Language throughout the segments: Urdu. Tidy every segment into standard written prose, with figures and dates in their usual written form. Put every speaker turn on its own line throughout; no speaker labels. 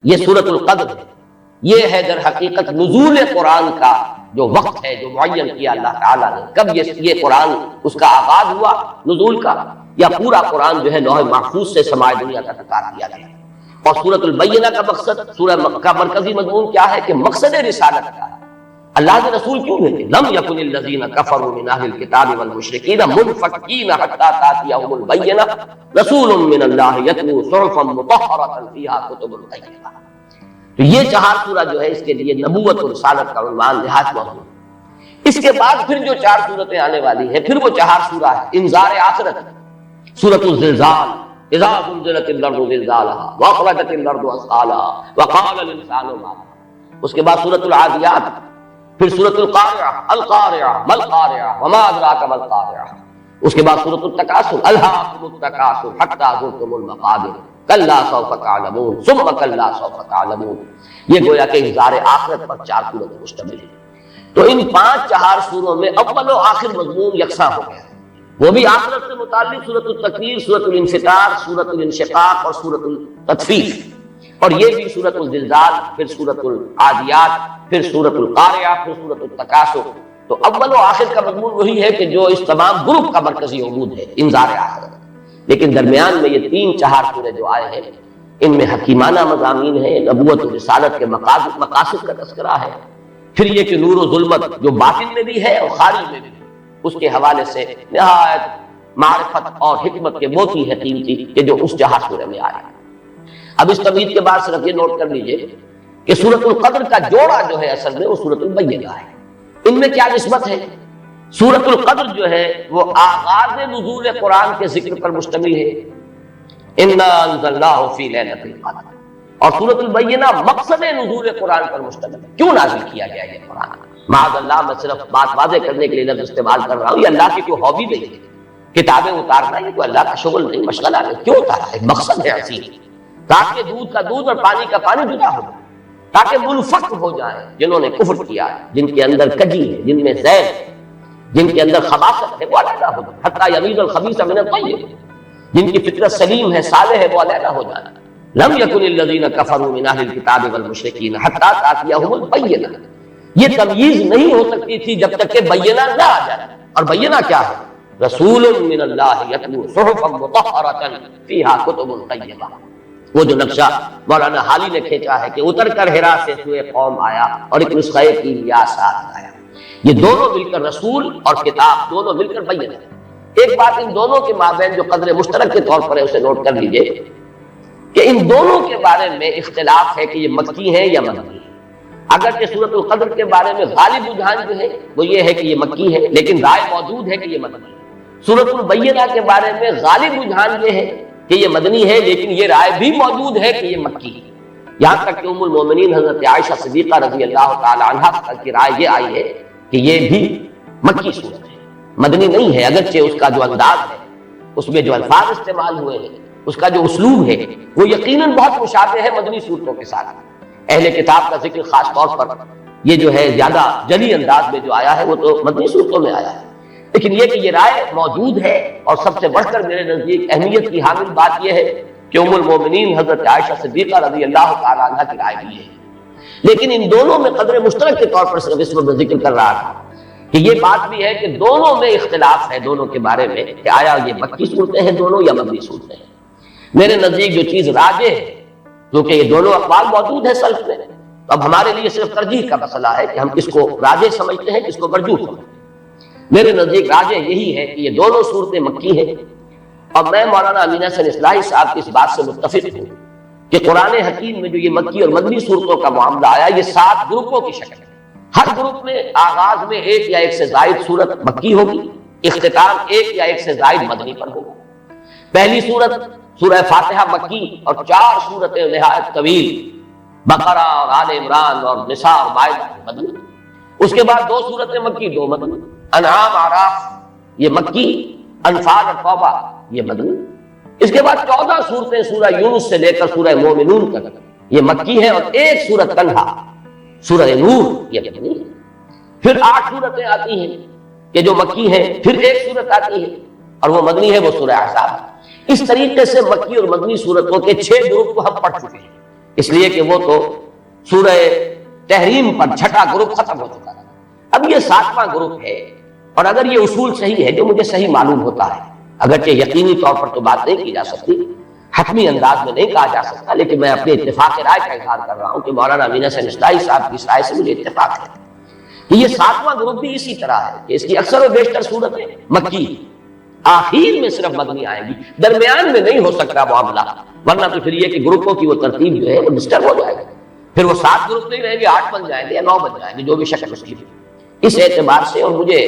یہ سورۃ القدر ہے، یہ ہے در حقیقت نزول قرآن کا جو وقت ہے، جو معین کیا اللہ تعالیٰ نے۔ کب یہ قرآن اس کا آغاز ہوا نزول کا، یا پورا قرآن جو ہے لوح محفوظ سے سماع دنیا تک اتار دیا گیا۔ اور سورۃ البینہ کا مقصد، سورہ کا مرکزی مضمون کیا ہے کہ مقصد رسالت کا ہے، اللہ کے رسول کیوں بھیجے؟ لم یکن الذین کفروا من اہل الکتاب والمشرکین منفکین حتی تأتیہم البینہ رسول من اللہ یتلو صحفا مطہرۃ فیہا کتب طیبہ۔ تو یہ 4 سورہ جو ہے اس کے لیے نبوت اور رسالت کا عنوان نہایت مهم ہے۔ اس کے بعد پھر جو 4 سورتیں آنے والی ہیں، پھر وہ 4 سورہ ہے انذار آخرت، سورۃ الزلزال، اذا زلزلت الارض زلزالها واخرجت الارض اثقالها وقال الانسان ما لها۔ اس کے بعد سورۃ العادیات، پھر سورۃ القارعہ، القارعہ ما القارعہ وما ادراک ما القارعہ۔ اس کے بعد سورۃ التکاثر، الہاکم التکاثر حتی زرتم المقابر کلا سوف تعلمون ثم کلا سوف تعلمون۔ یہ گویا کہ انذار آخرت پر 4 سورتیں مشتمل ہیں۔ تو ان 4 سوروں میں اول و آخر مضمون یکساں ہو گیا، وہ بھی آخرت سے متعلق سورۃ التکویر، سورۃ الانفطار، سورۃ الانشقاق اور سورۃ التطفیف، اور یہ بھی سورۃ الزلزال، پھر سورۃ العادیات، پھر سورۃ القارعہ، پھر سورۃ التکاثر۔ تو اول و آخر کا مضمون وہی ہے کہ جو اس تمام گروپ کا مرکزی عمود ہے، انذار آخرت۔ لیکن درمیان میں یہ 3-4 سورے جو آئے ہیں، ان میں حکیمانہ مضامین ہیں، نبوت و رسالت کے مقاصد کا تذکرہ ہے، پھر یہ کہ نور و ظلمت جو باطن میں بھی ہے اور خارج میں بھی، اس کے حوالے سے نہایت معرفت اور حکمت کے موتی ہے قیمتی کہ جو اس 4 سورے میں آیا۔ اب اس تمہید کے بعد صرف یہ نوٹ کر لیجئے کہ سورۃ القدر کا جوڑا جو ہے اصل میں وہ سورۃ البینہ ہے۔ ان میں کیا نسبت ہے؟ سورۃ القدر جو ہے وہ آغاز نزول قرآن کے ذکر پر مشتمل ہے، انا انزلناہ فی لیلۃ القدر، اور سورۃ البینہ مقصد نزول قرآن پر مشتمل ہے، کیوں نازل کیا گیا یہ قرآن۔ معاذ اللہ، میں صرف بات واضح کرنے کے لیے لفظ استعمال کر رہا ہوں، یہ اللہ کی کوئی ہابی نہیں ہے، کتابیں اتارنا یہ کوئی اللہ کا شغل نہیں، مشغلہ نہیں۔ کیوں اتارا ہے؟ مقصد ہے عظیم، تاکہ دودھ کا دودھ اور پانی کا پانی جدا ہو جائے، تاکہ منفک ہو جائیں جنہوں نے کفر کیا ہے، جن کے اندر کجی ہے، جن میں زہر ہے، جن کے اندر خباثت ہے، وہ علیحدہ ہو جائے، حتی یمیز الخبیث من الطیب، جن کی فطرت سلیم ہے، صالح ہے، وہ علیحدہ ہو جائے۔ لم یکن الذین کفروا من اہل الکتاب والمشرکین حتی تأتیہم البینہ۔ یہ تمییز نہیں ہو سکتی تھی جب تک کہ بینہ نہ آ جائے، اور بینہ کیا ہے؟ رسول من اللہ یتلو صحفا مطہرۃ فیہا کتب طیبہ۔ وہ جو نقشہ مولانا حالی نے کھینچا ہے کہ اتر کر حرا سے سوئے قوم آیا اور ایک نسخہ کی یا ساتھ آیا، یہ دونوں مل کر رسول اور کتاب دونوں مل کر بینہ ہے۔ ایک بات ان دونوں کے مابین جو قدر مشترک کے طور پر ہے اسے نوٹ کر لیجئے کہ ان دونوں کے بارے میں اختلاف ہے کہ یہ مکی ہے یا مدنی ہے۔ اگرچہ سورۃ القدر کے بارے میں غالب رجحان جو ہے وہ یہ ہے کہ یہ مکی ہے، لیکن رائے موجود ہے کہ یہ مدنی ہے۔ سورۃ البینہ کے بارے میں غالب رجحان یہ ہے کہ یہ مدنی ہے، لیکن یہ رائے بھی موجود ہے کہ یہ مکی ہے۔ یہاں تک کہ ام المومنین حضرت عائشہ صدیقہ رضی اللہ تعالی عنہا کی رائے یہ آئی ہے کہ یہ بھی مکی صورت ہے، مدنی نہیں ہے، اگرچہ اس کا جو انداز ہے، اس میں جو الفاظ استعمال ہوئے ہیں، اس کا جو اسلوب ہے وہ یقیناً بہت مشابہ ہے مدنی صورتوں کے ساتھ۔ اہل کتاب کا ذکر خاص طور پر یہ جو ہے زیادہ جلی انداز میں جو آیا ہے وہ تو مدنی صورتوں میں آیا ہے، لیکن یہ کہ یہ رائے موجود ہے، اور سب سے بڑھ کر میرے نزدیک اہمیت کی حامل بات یہ ہے کہ ام المومنین حضرت عائشہ صدیقہ رضی اللہ تعالی عنہا کی رائے بھی ہے۔ لیکن ان دونوں میں قدر مشترک کے طور پر صرف اس وقت ذکر کر رہا تھا کہ یہ بات بھی ہے کہ دونوں میں اختلاف ہے، دونوں کے بارے میں کہ آیا یہ مکی صورتیں ہیں دونوں یا مدنی صورتیں ہیں۔ میرے نزدیک جو چیز راجح ہے، کیونکہ یہ دونوں اقوال موجود ہیں سلف میں، اب ہمارے لیے صرف ترجیح کا مسئلہ ہے کہ ہم کس کو راجح سمجھتے ہیں، کس کو مرجوح سمجھتے ہیں۔ میرے نزدیک راجح یہی ہے کہ یہ دونوں صورتیں مکی ہیں، اور میں مولانا امین حسن اصلاحی صاحب کی اس بات سے متفق ہوں کہ قرآن حکیم میں جو یہ مکی اور مدنی صورتوں کا معاملہ آیا، یہ 7 گروپوں کی شکل ہے۔ ہر گروپ میں آغاز میں 1 یا 1 سے زائد صورت مکی ہوگی، اختتام 1 یا 1 سے زائد مدنی پر ہوگا۔ پہلی صورت سورہ فاتحہ مکی اور 4 صورتیں نہایت طویل، بقرہ اور آل عمران اور نساء اور مائدہ مدنی۔ اس کے بعد 2 صورتیں مکی، 2 مدنی، انعام اعراف یہ مکی، انفال اور توبہ یہ مدنی۔ اس کے بعد 14 صورتیں سورہ یونس سے لے کر سورہ مومنون تک یہ مکی ہے، اور 1 صورت تنہا سورہ نور یہ مدنی ہے۔ پھر 8 صورتیں آتی ہیں کہ جو مکی ہیں، پھر 1 صورت آتی ہے اور وہ مدنی ہے، وہ سورہ احزاب۔ اس طریقے سے مکی اور مدنی صورتوں کے 6 گروپ کو ہم پڑھ چکے ہیں۔ اس لیے کہ وہ تو سورہ تحریم پر چھٹا گروپ ختم ہو چکا ہے، اب یہ 7واں گروپ ہے۔ اور اگر یہ اصول صحیح ہے جو مجھے صحیح معلوم ہوتا ہے، اگرچہ یقینی طور پر تو بات نہیں کی جا سکتی، حتمی انداز میں نہیں کہا جا سکتا، لیکن میں اپنے اتفاق رائے کا اظہار کر رہا ہوں کہ مولانا امین حسن اصلاحی صاحب کی رائے سے مجھے اتفاق ہے کہ یہ 7واں گروپ بھی اسی طرح ہے کہ اس کی اکثر و بیشتر صورتیں مکی، آخر میں صرف مدنی آئیں گی، درمیان میں نہیں ہو سکتا معاملہ، ورنہ تو پھر یہ کہ گروپوں کی وہ ترتیب جو ہے وہ ڈسٹرب ہو جائے گی، پھر وہ 7 گروپ نہیں رہیں گے، 8 بن جائیں گے یا 9 بن جائیں گے، جو بھی شکل اس کی۔ اس اعتبار سے، اور مجھے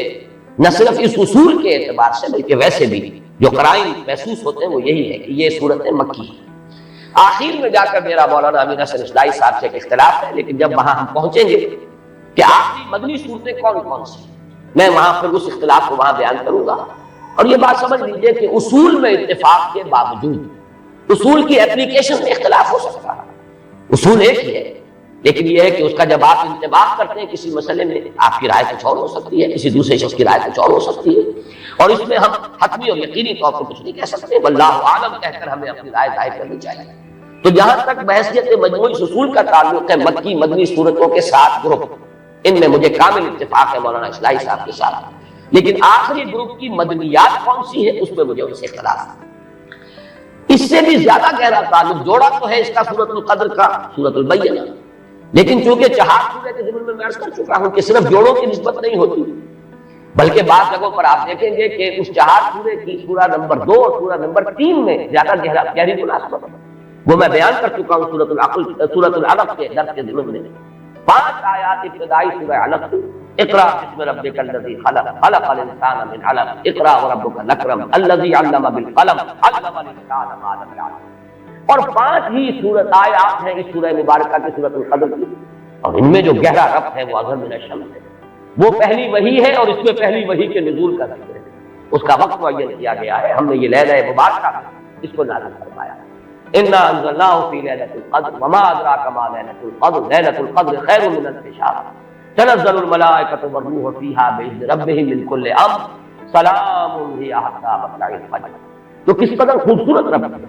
نہ صرف اس اصول کے اعتبار سے بلکہ ویسے بھی جو قرائن محسوس ہوتے ہیں وہ یہی ہے کہ یہ صورتیں مکی ہیں۔ آخر میں جا کر میرا مولانا امین حسن اصلاحی صاحب سے ایک اختلاف ہے، لیکن جب وہاں ہم پہنچیں گے کہ آخری مدنی صورتیں کون کون سی، میں وہاں پھر اس اختلاف کو وہاں بیان کروں گا۔ اور یہ بات سمجھ لیجئے کہ اصول میں اتفاق کے باوجود اصول کی اپلیکیشن میں اختلاف ہو سکتا ہے، اصول ایک ہی ہے، لیکن یہ ہے کہ اس کا جب آپ انتباہ کرتے ہیں کسی مسئلے میں، آپ کی رائے کچھ اور ہو سکتی ہے، کسی دوسرے شخص کی رائے کچھ اور ہو سکتی ہے، اور اس میں ہم حتمی اور یقینی طور پر کچھ نہیں کہہ سکتے، واللہ عالم کہہ کر ہمیں اپنی رائے ظاہر کرنی چاہیے۔ تو جہاں تک بحثیت مجموعی اصول کا تعلق ہے، مکی مدنی صورتوں کے 7 گروپ، ان میں مجھے کامل اتفاق ہے مولانا اصلاحی صاحب کے ساتھ، لیکن آخری گروپ کی مدنیات کون سی ہے اس میں مجھے ان سے اختلاف ہے۔ اس سے بھی زیادہ گہرا تعلق جوڑا تو ہے اس کا سورۃ القدر کا، سورۃ البینہ، لیکن چونکہ 4 سورے کے ضمن میں میں عرض کر چکا ہوں کہ صرف جوڑوں کی نسبت نہیں ہوتی، بلکہ بعض جگہوں پر آپ دیکھیں گے کہ اس 4 سورے کی سورہ نمبر 2 اور سورہ نمبر 3 میں زیادہ گہری مناسبت ہے، وہ میں بیان کر چکا ہوں سورۃ العلق کے درس کے ضمن میں۔ 5 آیات ابتدائی سورہ علق سے، اقرا بسم ربک الذی خلق، خلق الانسان من علق، اقرا وربک الاکرم الذی علم بالقلم، علم الانسان ما لم یعلم، اور 5 ہی سورت آیات ہیں اس سورہ مبارکہ کی سورۃ القدر کی، اور ان میں جو گہرا ربط ہے وہ اظہر من الشمس ہے، وہ پہلی وحی ہے، اور اس میں پہلی وحی کے نزول کا ذکر ہے، اس کا وقت معین کیا گیا ہے، ہم نے یہ لیلہ مبارکہ اس کو نازل فرمایا۔ انا انزلناه في ليلة القدر وما ادراك ما ليلة القدر ليلة القدر خير من الف شهر تنزل الملائكة والروح فيها بإذن ربهم من كل امر سلام هي حتى مطلع الفجر۔ تو کس قدر خوبصورت رب ہے۔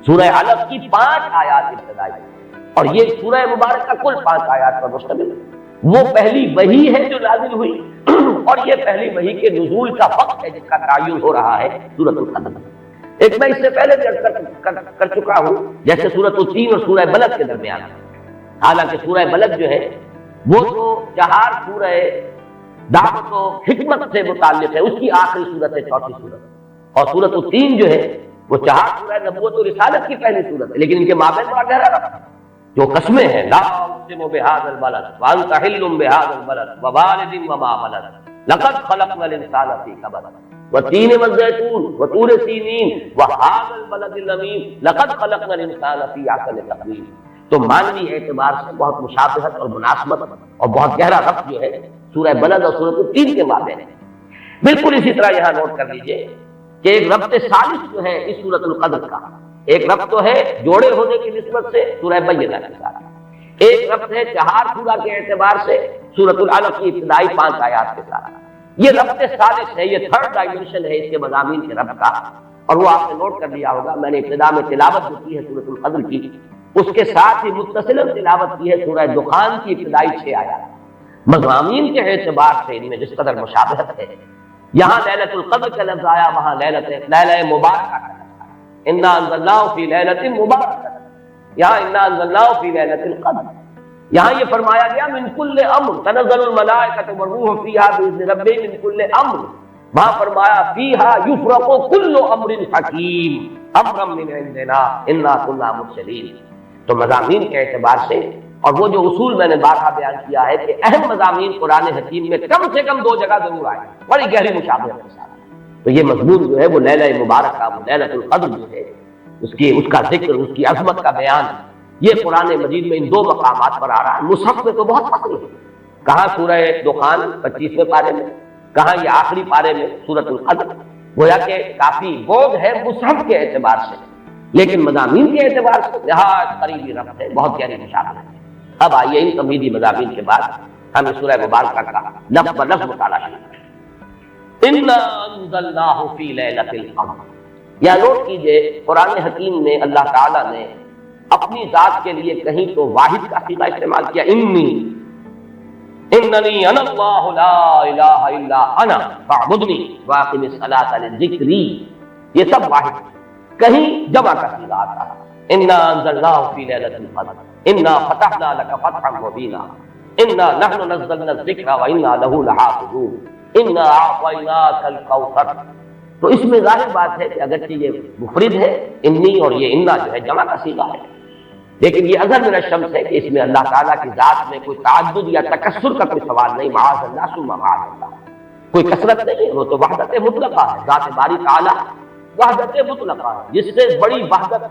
سورہ علق کی 5 آیات ابتدائی، اور یہ سورہ مبارکہ کل 5 آیات پر مشتمل ہے، وہ پہلی وحی ہے جو نازل ہوئی، اور یہ پہلی وحی کے نزول کا وقت ہے جس کا تعین ہو رہا ہے سورۃ القدر۔ ایک میں اس سے پہلے بھی عرض کر چکا ہوں، جیسے سورۃ التین اور سورہ بلد کے درمیان، حالانکہ سورہ بلد جو ہے وہ تو 4 سورہ دعوت و حکمت سے متعلق ہے، اس کی آخری صورت ہے 4تھی صورت، اور سورۃ التین جو ہے وہ 4 سورہ نبوت و رسالت کی پہلی صورت ہے، لیکن ان کے مابین بڑا گہرا ربط ہے۔ جو قسمیں ہیں، لا اقسم بہذا البلد وانت حل بہذا البلد ووالد وما ولد لقد خلقنا الانسان فی کبد والتین والزیتون وطور سینین وہذا البلد الامین لقد خلقنا الانسان فی احسن تقویم۔ تو معنوی اعتبار سے بہت مشابہت اور مناسبت اور بہت گہرا ربط جو ہے سورہ بلد اور سورۃ التین کے مابین ہے۔ بالکل اسی طرح یہاں نوٹ کر لیجئے کہ ایک ربط ثالث جو ہے اس سورۃ القدر کا، ایک ربط تو ہے جوڑے ہونے کی نسبت سے سورہ بینہ کے ساتھ، ایک ربط ہے 4 سورہ کے اعتبار سے سورۃ العلق کی ابتدائی 5 آیات کے ساتھ۔ یہ ربط ثالث ہے، یہ 3rd ڈائمنشن ہے اس کے مضامین کے ربط کا، اور وہ آپ نے نوٹ کر لیا ہوگا، میں نے ابتدا میں تلاوت جو کی ہے سورۃ القدر کی، اس کے ساتھ ہی متصل تلاوت کی ہے سورہ دخان کی ابتدائی 6 آیات۔ مضامین کے اعتبار سے ان میں جس قدر مشابہت ہے، یہاں لیلۃ القدر کا لفظ آیا، وہاں لیلہ مبارکہ کا لفظ آیا، انا انزلناہ فی لیلۃ مبارکہ، یہاں انا انزلناہ فی لیلۃ القدر، یہاں یہ فرمایا گیا من کل امر تنزل الملائکۃ والروح فیہا باذن ربہم من کل امر، وہاں فرمایا فیہا یفرق کل امر حکیم امرا من عندنا انا کنا مرسلین۔ تو مضامین کے اعتبار سے، اور وہ جو اصول میں نے بارہا بیان کیا ہے کہ اہم مضامین قرآن حکیم میں کم سے کم 2 جگہ ضرور آئے بڑی گہری مشابہت کے ساتھ، تو یہ مضمون جو ہے وہ لیلہ مبارکہ، وہ لیلۃ القدر جو ہے اس کا ذکر، اس کی عظمت کا بیان، یہ قرآن مجید میں ان 2 مقامات پر آ رہا ہے۔ مصحف میں تو بہت فصل ہے، کہاں سورہ دخان 25ویں پارے میں، کہاں یہ آخری پارے میں سورۃ القدر، گویا کہ کافی بوجھ ہے مصحف کے اعتبار سے، لیکن مضامین کے اعتبار سے نہایت قریبی ربط ہے، بہت گہری مشابہت ہے۔ اب آئیے ان تمہیدی مضامین کے بعد ہم سورہ مبارکہ کا لفظ بلفظ مطالعہ کریں۔ انا انزلناہ فی لیلۃ القدر، یا نوٹ کیجئے قرآن حکیم میں اللہ تعالیٰ نے اپنی ذات کے لیے کہیں تو واحد کا صیغہ استعمال کیا، اننی انا اللہ لا الہ الا انا فاعبدنی واقم الصلاۃ لذکری، یہ سب واحد. کہیں جمع کا صیغہ آتا ہے، انا انزلناہ فی لیلۃ القدر، انا فتحنا لک فتحا مبینا، انا نحن نزلنا الذکر وانا لہ لحافظون، انا اعطیناک الکوثر. تو اس میں ظاہر بات ہے کہ اگرچہ یہ مفرد ہے انی، اور یہ انا جو ہے جمع کا صیغہ ہے، لیکن یہ اظہر من الشمس ہے کہ اس میں اللہ تعالیٰ کی ذات میں کوئی تعدد یا تکثر کا کوئی سوال نہیں، معاذ اللہ ثم معاذ اللہ، کوئی کثرت نہیں، وہ تو وحدت مطلقہ ہے. ذات باری تعالیٰ وحدت مطلقہ ہے، جس سے بڑی وحدت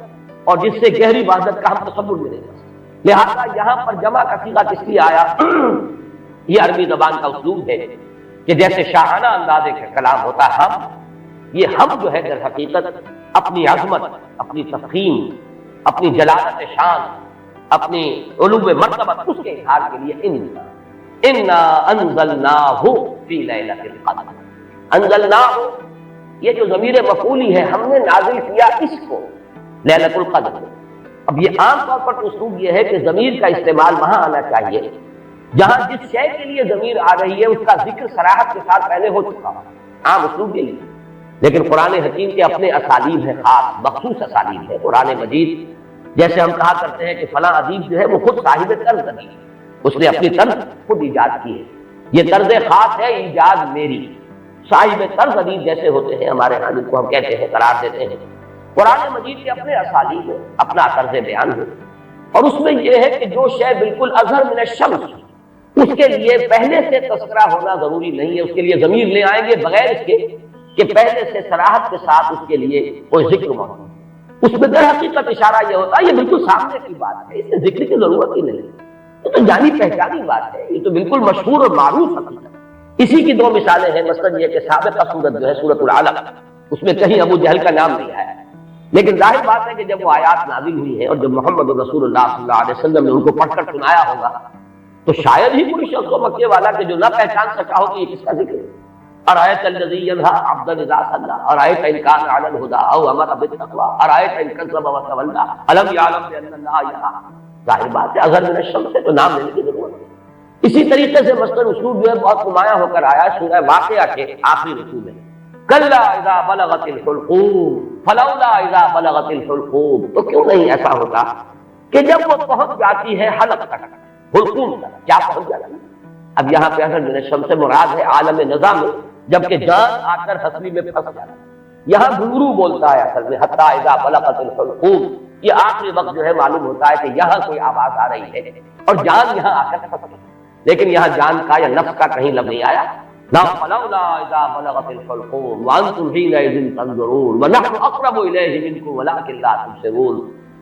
اور جس سے گہری وحدت کا ہم تصور میں نہیں کر سکتے. لہذا یہاں پر جمع کا صیغہ کس لیے آیا؟ یہ عربی زبان کا اسلوب ہے کہ جیسے شاہانہ انداز کا کلام ہوتا ہے، یہ ہم جو ہے در حقیقت اپنی عظمت، اپنی تفخیم، اپنی جلالت شان، اپنی علو مرتبت، اس کے اظہار کے لیے انا انزلناہ فی لیلۃ القدر. انزلناہ، یہ جو ضمیر مفعولی ہے، ہم نے نازل کیا اس کو لیلۃ القدر. اب یہ عام طور پر اسلوب یہ ہے کہ ضمیر کا استعمال وہاں آنا چاہیے جہاں جس شے کے لیے ضمیر آ رہی ہے اس کا ذکر صراحت کے ساتھ پہلے ہو چکا ہو. عام اسلوب یہ نہیں، لیکن قرآن حکیم کے اپنے اسالیب ہیں، خاص مخصوص اسالیب ہے. قرآن مجید جیسے ہم کہا کرتے ہیں کہ فلاں ادیب جو ہے وہ خود صاحب طرز ادیب ہے، اس نے اپنی طرز خود ایجاد کی ہے، یہ طرز خاص ہے، ایجاد میری. صاحب طرز ادیب جیسے ہوتے ہیں ہمارے ہاں، جن کو ہم کہتے ہیں، قرار دیتے ہیں. قرآن مجید کے اپنے اسالیب ہے، اپنا طرز بیان ہے، اور اس میں یہ ہے کہ جو شے بالکل اظہر من الشمس، اس کے لیے پہلے سے تذکرہ ہونا ضروری نہیں ہے. اس کے لیے ضمیر لے آئیں گے بغیر اس کے کہ پہلے سے صراحت کے ساتھ اس کے لیے کوئی ذکر موجود. اس میں در حقیقت اشارہ یہ ہوتا ہے، یہ بالکل سامنے کی بات ہے، اس میں ذکر کی ضرورت ہی نہیں، یہ تو جانی پہچانی بات ہے، یہ تو بالکل مشہور اور معروف حقیقت ہے. اسی کی دو مثالیں ہیں. مثلا یہ کہ سابقہ سورت جو ہے سورۃ العلق، اس میں کہیں ابو جہل کا نام نہیں آیا ہے، لیکن ظاہر بات ہے کہ جب وہ آیات نازل ہوئی ہیں اور جب محمد رسول اللہ صلی اللہ علیہ وسلم نے ان کو پڑھ کر سنایا ہوگا تو شاید ہی کوئی شخص و مکے والا کہ جو نہ پہچان سکا ہو کہ یہ کس کا ذکر ہے. ارایت الذی ینہی عبدا اذا صلی، ارایت ان کان علی الہدی او امر بالتقوی، ارایت ان کذب وتولی، الم یعلم بان اللہ یرا. ظاہر بات ہے اظہر من الشمس سے تو نام لینے کی ضرورت ہے. اسی طریقے سے مثلاً اسلوب جو ہے بہت نمایاں ہو کر آیا سورہ واقعہ کے آخری رکوع میں، کلا اذا بلغت الحلقوم فلولا اذا بلغت الحلقوم. تو کیوں نہیں ایسا ہوتا کہ جب وہ پہنچ جاتی ہے حلق تک، حلقوم تک، کیا پہنچ جاتی ہے؟ اب یہاں پہ اظہر من الشمس سے مراد ہے عالم نظام میں، جبکہ جان آ کر ہستی میں پھنس جاتا ہے. یہاں گھنگرو بولتا ہے اصل میں، حتی اذا بلغت الحلقوم. یہ آخری وقت جو ہے معلوم ہوتا ہے کہ یہاں کوئی آواز آ رہی ہے اور جان یہاں آ کر پھنس گئی، لیکن یہاں جان کا یا نفس کا کہیں لفظ نہیں آیا. لا فلولا اذا بلغت الحلقوم وانتم حينئذ تنظرون ونحن اقرب اليه منكم ولكن لا تبصرون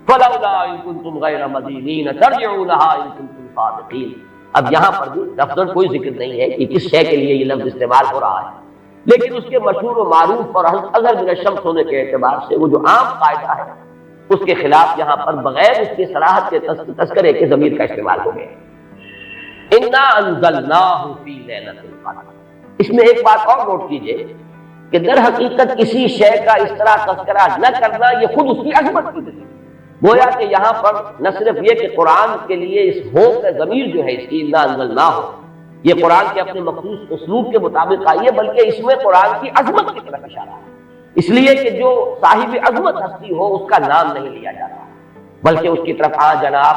فلولا ان كنتم غير مدينين ترجعونها ان كنتم صادقين. اب یہاں پر بھی لفظاً کوئی ذکر نہیں ہے کہ کس شے کے لیے یہ لفظ استعمال ہو رہا ہے، لیکن اس کے مشہور و معروف اور اظہر من الشمس ہونے کے اعتبار سے وہ جو عام قاعدہ ہے اس کے خلاف یہاں پر بغیر اس کی صراحت کے تذکرے کے ضمیر کا استعمال ہو گیا. انا انزلناہ فی لیلۃ القدر. اس میں ایک بات اور نوٹ کیجئے کہ در حقیقت کسی شے کا اس طرح تذکرہ نہ کرنا یہ خود اس کی عظمت کی دلیل. گویا کہ یہاں پر نہ صرف یہ کہ قرآن کے لیے اس ہو کا ضمیر جو ہے اس کی انا انزلناہ، یہ قرآن کے اپنے مخصوص اسلوب کے مطابق آئی ہے، بلکہ اس میں قرآن کی عظمت کی طرف اشارہ ہے، اس لیے کہ جو صاحب عظمت ہستی ہو اس کا نام نہیں لیا جاتا، بلکہ اس کی طرف آ جناب،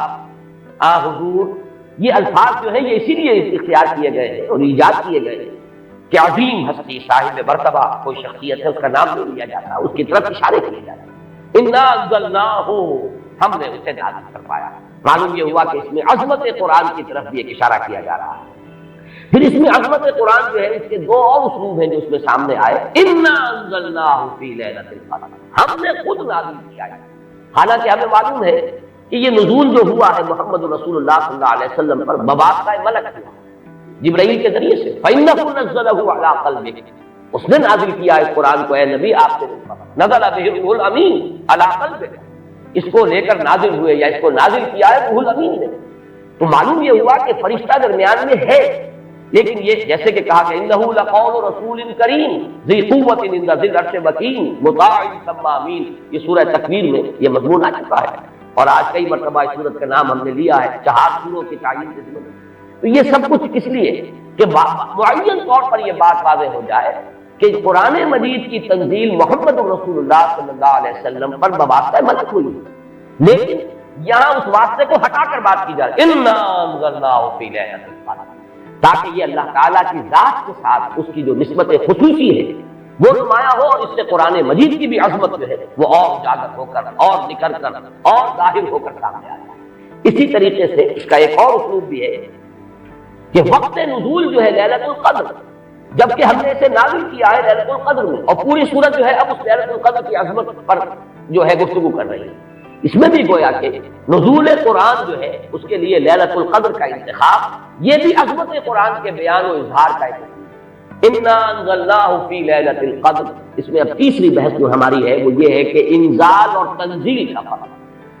آ حضور، یہ الفاظ جو ہے یہ اسی لیے اختیار کیے گئے ہیں اور ایجاد کیے گئے ہیں کہ عظیم ہستی صاحب مرتبہ کوئی شخصیت ہے، اس کا نام نہیں لیا جاتا، اس کی طرف اشارے کیے جاتے ہیں. انا انزلناہ، ہم نے اسے نازل فرمایا. معلوم یہ ہوا کہ اس میں عظمت قرآن کی طرف بھی ایک اشارہ کیا جا رہا ہے. پھر اس میں عظمت قرآن جو ہے اس کے دو اور اسلوب ہیں جو اس میں سامنے آئے. انا انزلناہ فی لیلۃ القدر، ہم نے خود نازل کیا ہے. حالانکہ ہمیں معلوم ہے کہ یہ نزول جو ہوا ہے محمد رسول اللہ صلی اللہ علیہ وسلم پر بواسطہ ملک ہوا، جبرائیل کے ذریعے سے. فإنہ نزلہ علی قلبک، اس نے نازل کیا اس قرآن کو اے نبی آپ سے، نزل بہ الروح الامین علی قلبک، اس کو لے کر نازل ہوئے یا اس کو نازل کیا ہے روح الامین نے. تو معلوم یہ ہوا کہ فرشتہ درمیان میں ہے، لیکن یہ جیسے کہ کہا کہ انہ لقول رسول کریم ذی قوۃ عند ذی العرش مکین مطاع ثم امین، یہ سورہ تکویر میں یہ مضمون آ چکا ہے اور آج کئی مرتبہ اس سورت کا نام ہم نے لیا ہے 4 سوروں کی تعین سے ضرورت. تو یہ سب کچھ کس لیے کہ معین طور پر یہ بات واضح ہو جائے کہ قرآن مجید کی تنزیل محمد رسول اللہ صلی اللہ علیہ وسلم پر بواسطہ ملک ہوئی، لیکن یہاں اس واسطے کو ہٹا کر بات کی جائے اِنَّا أَنزَلْنَاهُ فِي لَيْلَةِ الْقَدْرِ، تاکہ یہ اللہ تعالیٰ کی ذات کے ساتھ اس کی جو نسبت خصوصی ہے وہ نمایاں ہو، اور اس سے قرآن مجید کی بھی عظمت جو ہے وہ اور اجاگر ہو کر اور نکھر کر اور ظاہر ہو کر سامنے آ جائے. اسی طریقے سے اس کا ایک اور اسلوب بھی ہے کہ وقت نزول جو ہے لیلۃ القدر، جبکہ ہم نے اسے نازل کیا ہے لیلۃ القدر میں، اور پوری سورت جو ہے اب اس لیلۃ القدر کی عظمت پر جو ہے گفتگو کر رہی ہے. اس میں بھی گویا کہ نزول قرآن جو ہے اس کے لیے لیلۃ القدر کا انتخاب یہ بھی عظمت قرآن کے بیان و اظہار کا ایک اِنَّا أَنزَلْنَاهُ فِي لَيْلَةِ الْقَدْرِ. اس میں اب تیسری بحث جو ہماری ہے وہ یہ ہے کہ انزال اور تنزیل کا فرق.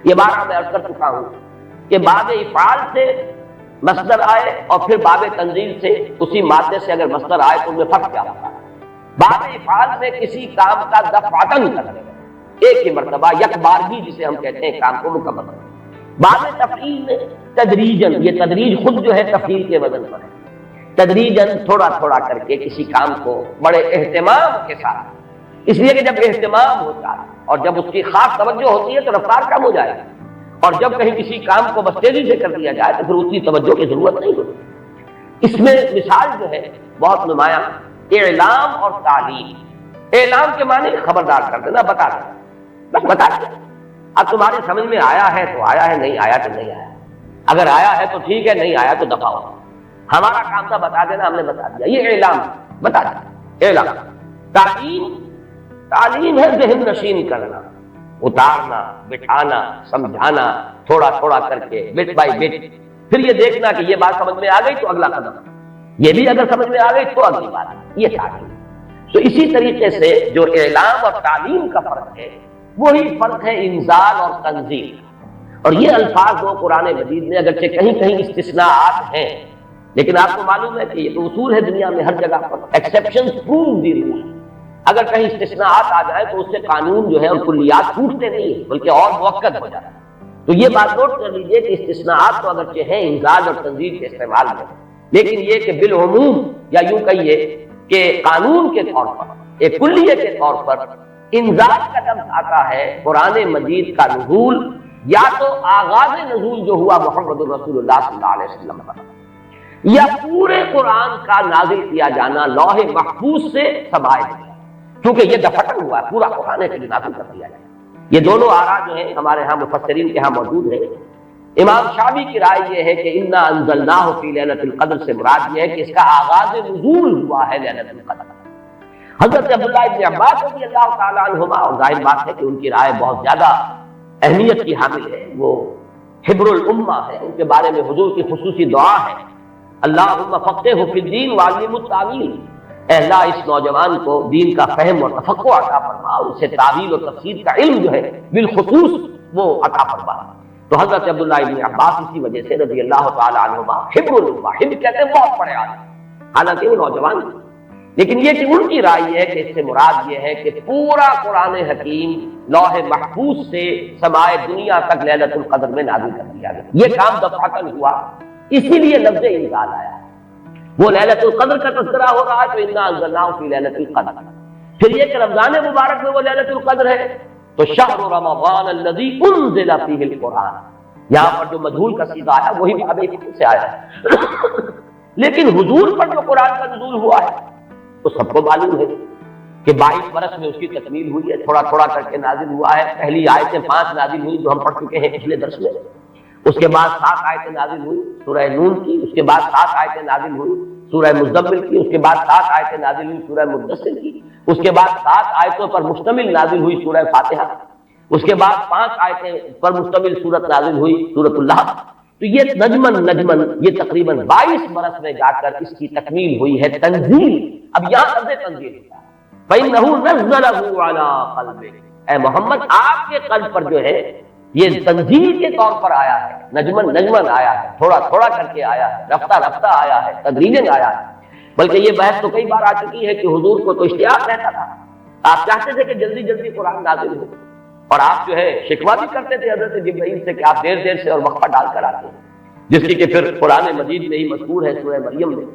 یہ بات میں عرض کر چکا ہوں کہ باب افعال سے مصدر آئے اور پھر باب تنزیل سے اسی مادے سے اگر مصدر آئے تو ان میں فرق کیا ہوتا ہے. باب افعال میں کسی کام کا دفعتاً کرنے، ایک ہی مرتبہ یک بارگی جسے ہم کہتے ہیں کام کو مکمل کرنا. باب تفعیل میں تدریجاً، یہ تدریج خود جو ہے تفعیل کے وزن پر ہے، تدریجاً تھوڑا تھوڑا کر کے کسی کام کو بڑے اہتمام کے ساتھ، اس لیے کہ جب اہتمام ہوتا ہے اور جب اس کی خاص توجہ ہوتی ہے تو رفتار کم ہو جائے گی، اور جب کہیں کسی کام کو بس تیزی سے کر دیا جائے تو پھر اتنی توجہ کی ضرورت نہیں ہوتی. اس میں مثال جو ہے بہت نمایاں اعلام اور تعلیم. اعلام کے معنی خبردار کر دینا، بتا دینا، بس بتا دیا. اب تمہارے سمجھ میں آیا ہے تو آیا ہے، نہیں آیا تو نہیں آیا. اگر آیا ہے تو ٹھیک ہے، نہیں آیا تو دفع ہو. ہمارا کام تھا بتا دینا، ہم نے بتا دیا. یہ اعلام، بتا دیا اعلام. تعلیم ہے ذہن نشین کرنا، اتارنا، بٹھانا، سمجھانا، تھوڑا تھوڑا کر کے بٹ بائی بٹ. پھر یہ دیکھنا کہ یہ بات سمجھ میں آ گئی تو اگلا قدم، یہ بھی اگر سمجھ میں آ گئی تو اگلی بات. یہ تعلیم. تو اسی طریقے سے جو اعلام اور تعلیم کا فرق ہے وہی فرق ہے انزال اور تنزیل. اور یہ الفاظ وہ قرآن مجید میں اگرچہ کہیں کہیں استثناءات ہیں، لیکن آپ کو معلوم ہے کہ یہ تو اصول ہے دنیا میں ہر جگہ پر، ایکسیپشنز پروو دی رول. اگر کہیں استثناءات آ جائیں تو اس سے قانون جو ہے اور کلیات ٹوٹتے نہیں ہیں بلکہ اور موقت ہو جاتا ہے. تو یہ بات نوٹ کر لیجئے کہ استثناءات تو اگرچہ ہیں انزال اور تنزیل کے استعمال میں، لیکن یہ کہ بالعموم یا یوں کہیے کہ قانون کے طور پر، ایک کلیے کے طور پر انزال کا لفظ آتا ہے قرآن مجید کا نزول یا تو آغاز نزول جو ہوا محمد رسول اللہ صلی اللہ علیہ وسلم پر، یا پورے قرآن کا نازل کیا جانا لوح محفوظ سے سمائے گیا، کیونکہ یہ دفعتاً ہوا ہے پورا قرآن کے لیے نازل کر دیا جائے. یہ دونوں آراء جو ہیں ہمارے ہاں مفسرین کے ہاں موجود ہیں. امام شافعی کی رائے یہ ہے کہ انا انزلناہ فی لیلۃ القدر سے مراد یہ ہے کہ اس کا آغاز نزول ہوا ہے لیلۃ القدر. حضرت عبداللہ ابن عباس رضی اللہ تعالیٰ عنہما، اور ظاہر بات ہے کہ ان کی رائے بہت زیادہ اہمیت کی حامل ہے، وہ حبر الامہ ہے، ان کے بارے میں حضور کی خصوصی دعا ہے اللہم فقہہ فی الدین وعلمہ التاویل. اے اللہ اس نوجوان کو دین کا فہم اور تفقہ عطا فرما، اور اسے تعویل اور تفسیر کا علم جو ہے بالخصوص وہ عطا فرما. تو حضرت عبداللہ ابن عباس اسی وجہ سے رضی اللہ تعالیٰ عنہما حبر الامہ، حبر کہتے ہیں بہت بڑے عالم، حالانکہ وہ نوجوان تھے، لیکن یہ کہ ان کی رائے یہ ہے کہ اس سے مراد یہ ہے کہ پورا قرآن حکیم لوح محفوظ سے سمائے دنیا تک لیلۃ القدر میں نازل کر دیا گیا. یہ کام دفعتاً ہوا، اسی لیے لفظ انزال آیا. وہ لیلۃ القدر کا تذکرہ ہو رہا ہے تو انا انزلناہ فی لیلۃ القدر. پھر یہ کہ رمضان مبارک میں وہ لیلۃ القدر ہے تو شہر رمضان الذی انزل فیہ القرآن، یہاں پر جو مجہول کا صیغہ ہے وہی باب سے آیا ہے. لیکن حضور پر جو قرآن کا نزول ہوا ہے تو سب کو معلوم ہے کہ 22 برس میں اس کی تکمیل ہوئی ہے، تھوڑا تھوڑا کر کے نازل ہوا ہے. پہلی آیتیں 5 نازل ہوئی جو ہم پڑھ چکے ہیں پچھلے درس میں، اس کے بعد 7 آیتیں نازل ہوئی سورہ نون کی، اس کے بعد 7 آیتیں نازل ہوئی سورہ مزمل کی، اس کے بعد 7 آیتیں نازل ہوئی سورہ مدثر کی، اس کے بعد 7 آیتوں پر مشتمل نازل ہوئی سورہ فاتحہ، اس کے بعد 5 آیتیں پر مشتمل سورت نازل ہوئی سورۃ اللہ. تو یہ نجمن یہ تقریباً 22 برس میں جا کر اس کی تکمیل ہوئی ہے تنزیل. اب یہاں لفظ تنزیل ہوتا ہے فَإِنَّهُ نَزَّلَهُ عَلَىٰ قَلْبِكَ، اے محمد آپ کے قلب پر جو ہے یہ تنزیل کے طور پر آیا ہے، نجمن آیا ہے، تھوڑا تھوڑا کر کے آیا ہے، رفتہ رفتہ آیا ہے، تدریجاً آیا ہے. بلکہ یہ بحث تو کئی بار آ چکی ہے کہ حضور کو تو اشتیاق رہتا تھا، آپ چاہتے تھے کہ جلدی جلدی قرآن نازل ہو، اور آپ جو ہے شکوہ بھی کرتے تھے حضرت جبرائیل سے کہ آپ دیر دیر سے اور وقفہ ڈال کر آتے ہیں، جس کی کہ پھر قرآن مجید میں ہی مذکور ہے سورہ مریم میں،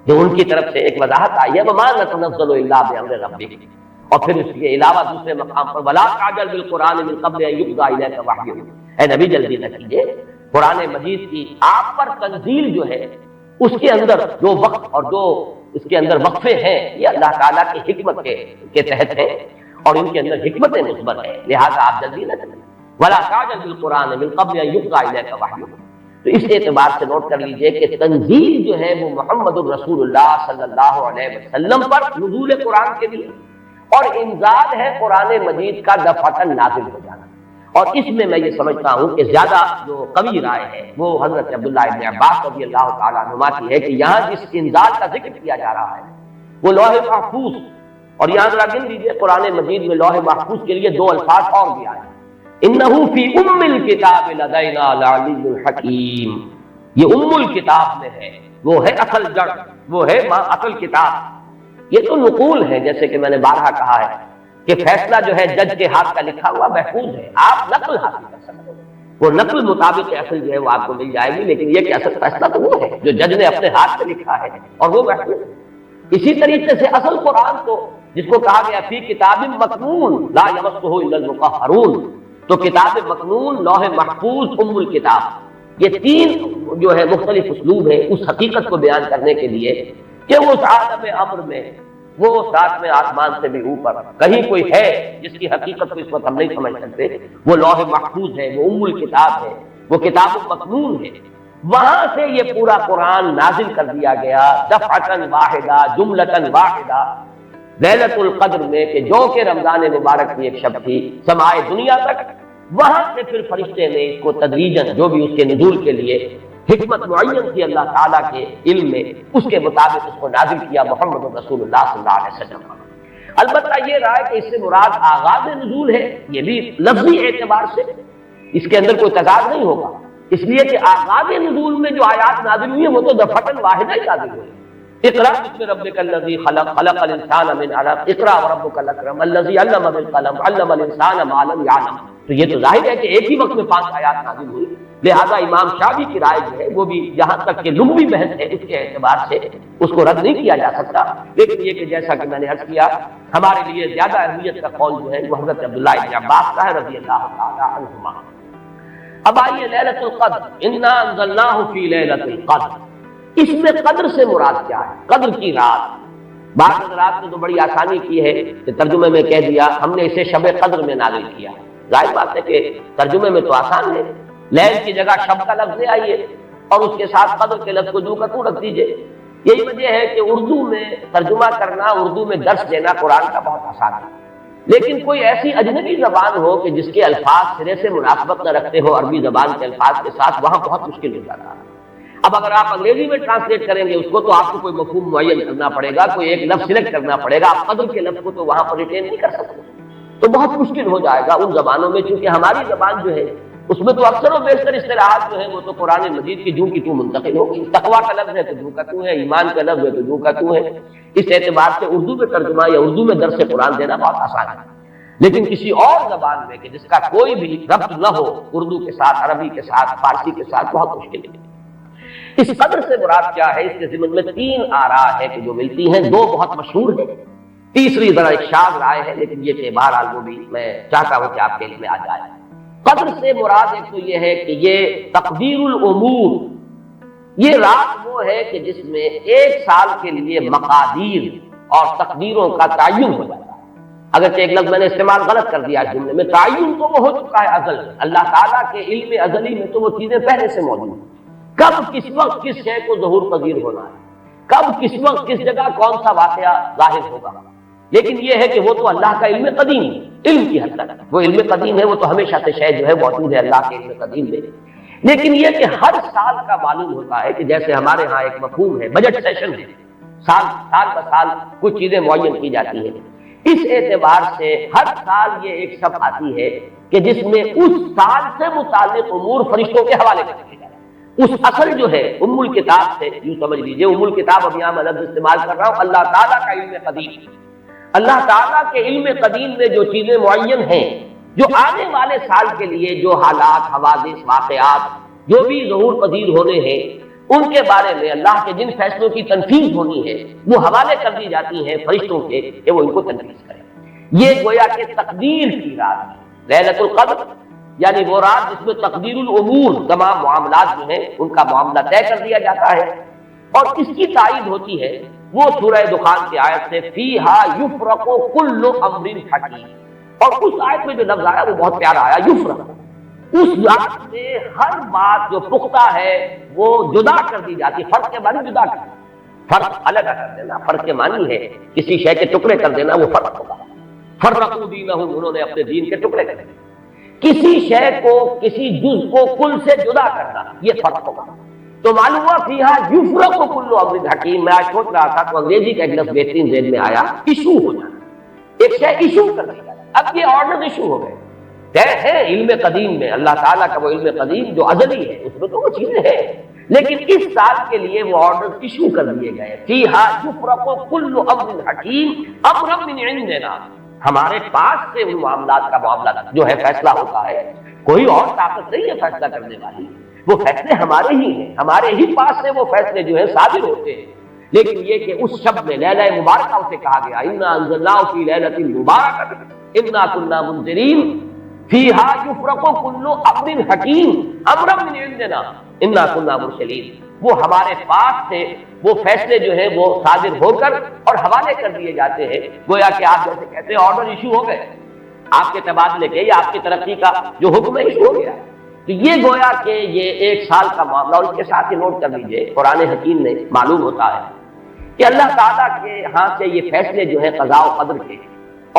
جو ان کی طرف سے ایک وضاحت آئی ہے وَمَا نَتَنَزَّلُ إِلَّا بِأَمْرِ رَبِّكَ، اور پھر اس کے علاوہ دوسرے مقام پر وَلَا تَعْجَلْ بِالْقُرْآنِ مِن قَبْلِ أَن يُقْضَىٰ إِلَيْكَ وَحْيُهُ، اے نبی جلدی نہ کیجیے، قرآن مجید کی آپ پر تنزیل جو ہے اس کے اندر جو وقت اور جو اس کے اندر وقفے ہیں یہ اللہ تعالیٰ کی حکمت کے تحت ہیں، اور ان کے اندر حکمت مثبت ہے، لہذا آپ جلدی نہ کریں وَلَا تَعْجَلْ بِالْقُرْآنِ مِن قَبْلِ أَن يُقْضَىٰ إِلَيْكَ وَحْيُهُ۔ تو اس اعتبار سے نوٹ کر لیجئے کہ تنزیل جو ہے وہ محمد الرسول اللہ صلی اللہ علیہ وسلم پر نزول قرآن کے لیے، اور انزال ہے قرآن مجید کا دفعتاً نازل ہو جانا، اور اس میں یہ سمجھتا ہوں کہ زیادہ جو قوی رائے ہے وہ حضرت عبداللہ ابن عباس رضی اللہ تعالیٰ عنہما کی ہے کہ یہاں جس انزال کا ذکر کیا جا رہا ہے وہ لوح محفوظ، اور یہاں ذرا گن لیجیے قرآن مجید میں لوح محفوظ کے لیے دو الفاظ اور بھی آئے، انہ فی ام الکتاب لدینا لعلی الحکیم، یہ ام الکتاب میں ہے، وہ ہے اصل جڑ، وہ ہے اصل کتاب۔ یہ تو نقول ہے، جیسے کہ میں نے بارہا کہا ہے کہ فیصلہ جو ہے جج کے ہاتھ کا لکھا ہوا محفوظ ہے، آپ نقل حاصل کر سکتے ہیں، وہ نقل مطابق اصل جو ہے وہ آپ کو مل جائے گی، لیکن یہ کہ اصل فیصلہ تو وہ ہے جو جج نے اپنے ہاتھ سے لکھا ہے اور وہ محفوظ ہے۔ اسی طریقے سے اصل قرآن کو جس کو کہا گیا فی کتاب مکنون لا یمسہ الا المطہرون، تو کتاب مکنون، لوح محفوظ، ام الکتاب، یہ تین جو ہے مختلف اسلوب ہے اس حقیقت کو بیان کرنے کے لیے کہ اس عالم امر میں، وہ ساتھ میں آسمان سے بھی اوپر کہیں کوئی ہے جس کی حقیقت کو اس وقت ہم نہیں سمجھ سکتے، وہ لوح محفوظ ہے، وہ ام الکتاب ہے، وہ کتاب مکنون ہے، وہاں سے یہ پورا قرآن نازل کر دیا گیا دفعتاً واحدہ، جملتاً واحدہ، لیلۃ القدر میں، کہ جو کہ رمضان مبارک کی ایک شب تھی، سمائے دنیا تک، وہاں سے پھر فرشتے نے اس کو تدریجاً جو بھی اس کے نزول کے لیے حکمت معین تھی اللہ تعالیٰ کے علم میں، اس کے مطابق اس کو نازل کیا محمد رسول اللہ صلی اللہ علیہ وسلم۔ البتہ یہ رائے کہ اس سے مراد آغاز نزول ہے، یہ بھی لفظی اعتبار سے اس کے اندر کوئی تضاد نہیں ہوگا، اس لیے کہ آغاز نزول میں جو آیات نازل ہوئی ہیں وہ تو دفعتاً واحدہ ہی نازل ہوئی۔ اقرأ بسم ربک الذی خلق، خلق الانسان من علق، اقرأ وربک الاکرم الذی علم بالقلم، علم الانسان ما لم یعلم۔ تو یہ تو ظاہر ہے کہ ایک ہی وقت میں 5 آیات نازل ہوئی، لہذا امام شافعی کی رائے جو ہے وہ بھی جہاں تک کہ لغوی بحث ہے اس کے اعتبار سے اس کو رد نہیں کیا جا سکتا، لیکن یہ کہ جیسا کہ میں نے عرض کیا ہمارے لیے زیادہ اہمیت کا قول جو ہے وہ حضرت عبداللہ ابن عباس کا ہے رضی اللہ تعالی عنہما۔ اب آئیے لیلۃ القدر، انا انزلناہ فی لیلۃ القدر، اس میں قدر سے مراد کیا ہے؟ قدر کی رات۔ بعض حضرات نے تو بڑی آسانی کی ہے کہ ترجمے میں کہہ دیا ہم نے اسے شب قدر میں نازل کیا، ظاہر بات ہے کہ ترجمے میں تو آسان ہے، لیل کی جگہ شب کا لفظ آئیے اور اس کے ساتھ قدر کے لفظ کو جو کا تو رکھ دیجئے۔ یہی وجہ ہے کہ اردو میں ترجمہ کرنا، اردو میں درس دینا قرآن کا بہت آسان ہے، لیکن کوئی ایسی اجنبی زبان ہو کہ جس کے الفاظ سرے سے مناسبت نہ رکھتے ہو عربی زبان کے الفاظ کے ساتھ، وہاں بہت مشکل ہو جاتا ہے۔ اب اگر آپ انگریزی میں ٹرانسلیٹ کریں گے اس کو تو آپ کو کوئی مفہوم معین کرنا پڑے گا، کوئی ایک لفظ سلیکٹ کرنا پڑے گا، آپ قدر کے لفظ کو تو وہاں پر ریٹین نہیں کر سکتے، تو بہت مشکل ہو جائے گا ان زبانوں میں، چونکہ ہماری زبان جو ہے اس میں تو اکثر و بیشتر اصطلاحات جو ہے وہ تو قرآن مجید کی جو کی تو منتقل ہوگی۔ تقویٰ کا لفظ ہے تو جو کا تو ہے، ایمان کا لفظ ہے تو جو کا تو ہے۔ اس اعتبار سے اردو میں ترجمہ یا اردو میں درس قرآن دینا بہت آسان ہے، لیکن کسی اور زبان میں کہ جس کا کوئی بھی ربط نہ ہو اردو کے ساتھ، عربی کے ساتھ، فارسی کے ساتھ، بہت مشکل ہے۔ اس قدر سے مراد کیا ہے؟ اس کے ضمن میں 3 آراء ہے کہ جو ملتی ہیں، 2 بہت مشہور ہیں، تیسری ذرا ایک شاذ رائے ہے، لیکن یہ کہ بہرحال وہ بھی میں چاہتا ہوں کہ آپ کے علم میں آ جائے۔ قدر سے مراد ایک تو یہ ہے کہ یہ تقدیر الامور، یہ رات وہ ہے کہ جس میں 1 سال کے لیے مقادیر اور تقدیروں کا تعین ہو جاتا ہے۔ اگرچہ ایک لفظ میں نے استعمال غلط کر دیا جملے میں، تعین تو وہ ہو چکا ہے ازل، اللہ تعالیٰ کے علم ازلی میں تو وہ چیزیں پہلے سے موجود ہیں، کب کس وقت کس شے کو ظہور پذیر ہونا ہے، کب کس وقت کس جگہ کون سا واقعہ ظاہر ہوگا، لیکن یہ ہے کہ وہ تو اللہ کا علم قدیم ہے، علم کی حد تک وہ علم قدیم ہے، وہ تو ہمیشہ سے شے جو ہے موجود ہے اللہ کے علم قدیم میں، لیکن یہ کہ ہر سال کا معلوم ہوتا ہے کہ جیسے ہمارے ہاں ایک مفہوم ہے بجٹ سیشن ہے، سال بہ سال کچھ چیزیں معین کی جاتی ہیں، اس اعتبار سے ہر سال یہ ایک شب آتی ہے کہ جس میں اس سال سے متعلق امور فرشتوں کے حوالے کر دیے جاتے ہیں۔ اس اصل جو ہے ام الکتاب سے یوں سمجھ لیجئے، ام الکتاب اب یہاں میں لفظ استعمال کر رہا ہوں، اللہ تعالیٰ کا علم قدیم، اللہ تعالیٰ کے علم قدیم میں جو چیزیں معین ہیں جو آنے والے سال کے لیے جو حالات، حوادث، واقعات جو بھی ظہور پذیر ہونے ہیں، ان کے بارے میں اللہ کے جن فیصلوں کی تنفیذ ہونی ہے وہ حوالے کر دی جاتی ہیں فرشتوں کے کہ وہ ان کو تنفیذ کریں۔ یہ گویا کہ تقدیر کی رات ہے، لیلۃ القدر، یعنی وہ رات جس میں تقدیر الامور، تمام معاملات جو ہیں ان کا معاملہ طے کر دیا جاتا ہے۔ اور اس کی تائید ہوتی ہے وہ سورہ دخان کی آیت سے فیہا یفرق کل امر حکیم، اور اس آیت میں جو لفظ آیا وہ بہت پیارا آیا، یفرق، اس رات میں ہر بات جو پختہ ہے وہ جدا کر دی جاتی، فرق کے معنی جدا کر دینا، فرق الگ کر دینا، فرق کے معنی ہے کسی شے کے ٹکڑے کر دینا، وہ فرق ہوگا۔ فرقوا دینہم، انہوں نے اپنے دین کے ٹکڑے کر دیے، کسی شے کو، کسی جز کو کل سے جدا کرنا، یہ فرق ہوگا۔ تو معلوم ہوا فیہا یفرق کل امر حکیم۔ میں آج سوچ رہا تھا تو انگریزی کا ایک لفظ بہترین ذہن میں آیا، ایشو ہو جانا، ایک شے ایشو کر دی جائے۔ اب یہ آرڈر ایشو ہو گئے، طے ہے علم قدیم میں، اللہ تعالیٰ کا وہ علم قدیم جو ازلی ہے اس میں تو وہ چیزیں ہیں، لیکن اس سال کے لیے وہ آرڈر ایشو کر دیے گئے، فیہا یفرق کل امر حکیم امرا من عندنا، ہمارے پاس سے ان معاملات کا معاملہ جو ہے فیصلہ ہوتا ہے، کوئی اور طاقت نہیں ہے فیصلہ کرنے والی، وہ فیصلے ہمارے ہی ہیں، ہمارے ہی پاس سے وہ فیصلے جو ہیں صادر ہوتے ہیں۔ لیکن یہ کہ اس شب میں لیلہ مبارکہ اسے کہا گیا، انا انزلناہ فی لیلۃ مبارکۃ انا کنا منذرین فیہا یفرق کل امر حکیم امرا من عندنا انا کنا مرسلین، وہ ہمارے پاس سے وہ فیصلے جو ہیں وہ صادر ہو کر اور حوالے کر دیے جاتے ہیں۔ گویا کہ آپ جیسے کہتے ہیں آرڈر ایشو ہو گئے، آپ کے تبادلے کے یا آپ کی ترقی کا جو حکم ہے ایشو ہو گیا۔ تو یہ گویا کہ یہ ایک سال کا معاملہ، اور اس کے ساتھ ہی نوٹ کر لیجیے قرآن حکیم میں معلوم ہوتا ہے کہ اللہ تعالیٰ کے ہاں سے یہ فیصلے جو ہیں قضاء و قدر کے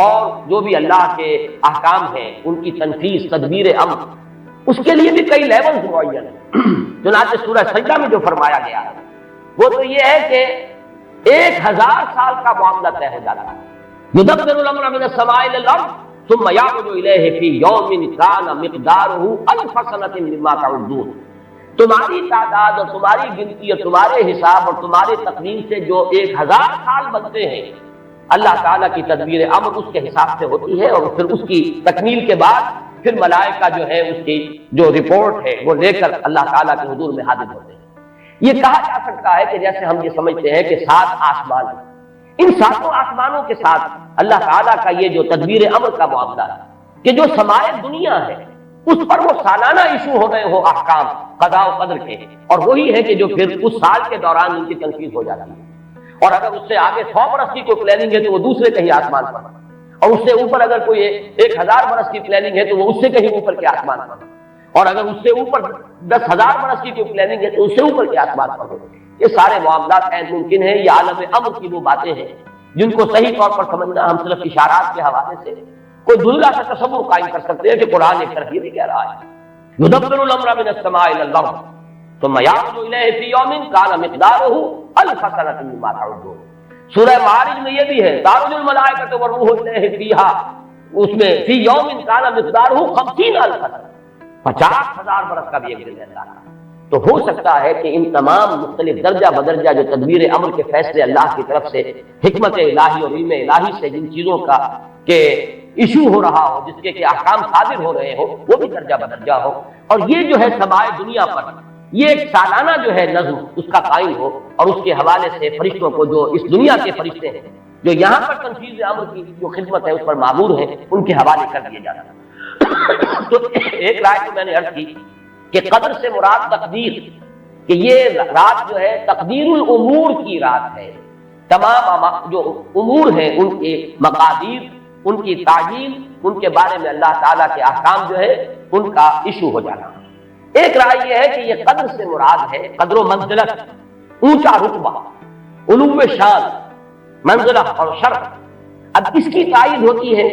اور جو بھی اللہ کے احکام ہیں ان کی تنفیذ، تدبیر امر، اس کے لیے بھی کئی لیولز معین ہیں۔ چنانچہ سورہ سجدہ میں جو فرمایا گیا ہے وہ تو یہ ہے کہ 1000 سال کا معاملہ طے ہو جاتا ہے۔ یدبر الامر من السماء الى الارض ثم يعرج الیہ فی یوم کان مقدارہ الف سنۃ مما تعدون، تمہاری تعداد اور تمہاری گنتی اور تمہارے حساب اور تمہاری تقدیر سے جو 1000 سال بنتے ہیں، اللہ تعالیٰ کی تدبیر امر اس کے حساب سے ہوتی ہے، اور پھر اس کی تکمیل کے بعد پھر ملائکہ جو ہے اس کی جو رپورٹ ہے وہ لے کر اللہ تعالیٰ کے حضور میں حاضر ہوتے ہیں۔ یہ کہا جا سکتا ہے کہ جیسے ہم یہ سمجھتے ہیں کہ 7 آسمان ہیں، ان 7 آسمانوں کے ساتھ اللہ تعالیٰ کا یہ جو تدبیر امر کا معاملہ ہے کہ جو سمائے دنیا ہے اس پر وہ سالانہ ایشو ہو رہے ہو احکام قضاء و قدر کے، اور وہی ہے کہ جو پھر اس سال کے دوران ان کی تنفیذ ہو جاتی ہے۔ اور اگر اس سے آگے 100 برس کی کوئی پلاننگ ہے تو وہ دوسرے کہیں آسمان پر، اور اس سے اوپر اگر کوئی 1000 برس کی پلاننگ ہے تو وہ اس سے کہیں اوپر کے آسمان پر، اور اگر اس سے اوپر 10,000 برس کی کوئی پلاننگ ہے تو اس سے اوپر کے آسمان پر ہو۔ یہ سارے معاملات غیر ممکن ہیں، یہ عالم امر کی وہ باتیں ہیں جن کو صحیح طور پر سمجھنا ہم صرف اشارات کے حوالے سے کوئی دھندلا سا تصور قائم کر سکتے ہیں کہ قرآن ایک طرف یہ بھی کہہ رہا ہے، یدبر الامر من السماء الى الارض ثم يعرج الیہ فی یوم کان مقدارہ الف سنۃ مما تعدون۔ سورہ معارج میں یہ بھی ہے، تعرج الملائکۃ والروح الیہ فیہا، اس میں فی یوم کان مقدارہ 50,000 سنۃ، 50,000 برس کا بھی ایک دن رہتا ہے۔ تو ہو سکتا ہے کہ ان تمام مختلف درجہ بدرجہ جو تدبیر امر کے فیصلے اللہ کی طرف سے حکمت الہی اور علم الہی سے جن چیزوں کا کہ ایشو ہو رہا ہو، جس کے کہ احکام صادر ہو رہے ہو، وہ بھی درجہ بدرجہ ہو، اور یہ جو ہے سمائے دنیا پر یہ ایک سالانہ جو ہے نظم اس کا قائم ہو، اور اس کے حوالے سے فرشتوں کو جو اس دنیا کے فرشتے ہیں جو یہاں پر تنفیذ امر کی جو خدمت ہے اس پر معمور ہیں ان کے حوالے کر دیا جاتا ہے۔ تو ایک رائے تو میں نے عرض کی کہ قدر سے مراد تقدیر، کہ یہ رات جو ہے تقدیر الامور کی رات ہے، تمام جو امور ہیں ان کے مقادیر، ان کی تعیین، ان کے بارے میں اللہ تعالیٰ کے احکام جو ہے ان کا ایشو ہو جانا۔ ایک رائے یہ ہے کہ یہ قدر سے مراد ہے قدر و منزلت، اونچا رتبہ، علو شان، منزلہ اور شرف۔ اب اس کی تائید ہوتی ہے،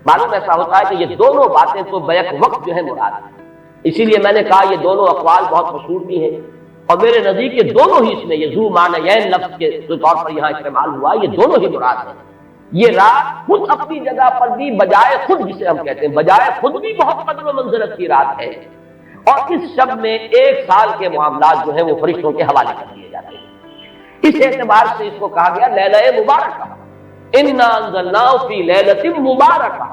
معلوم ایسا ہوتا ہے کہ یہ دونوں باتیں تو بیک وقت جو ہے مراد ہے، اسی لیے میں نے کہا یہ دونوں اقوال بہت مشہور بھی ہیں، اور میرے نزدیک یہ دونوں ہی اس میں یہ ذو معنیین لفظ کے طور پر یہاں استعمال ہوا، یہ دونوں ہی مراد ہیں۔ یہ رات خود اپنی جگہ پر بھی بجائے خود، جسے ہم کہتے ہیں بجائے خود بھی بہت قدر و منزلت کی رات ہے، اور اس شب میں 1 سال کے معاملات جو ہیں وہ فرشتوں کے حوالے کر دیے جاتے ہیں۔ اس اعتبار سے اس کو کہا گیا لیلہ مبارکہ، انا انزلناہ فی لیلۃ مبارکہ،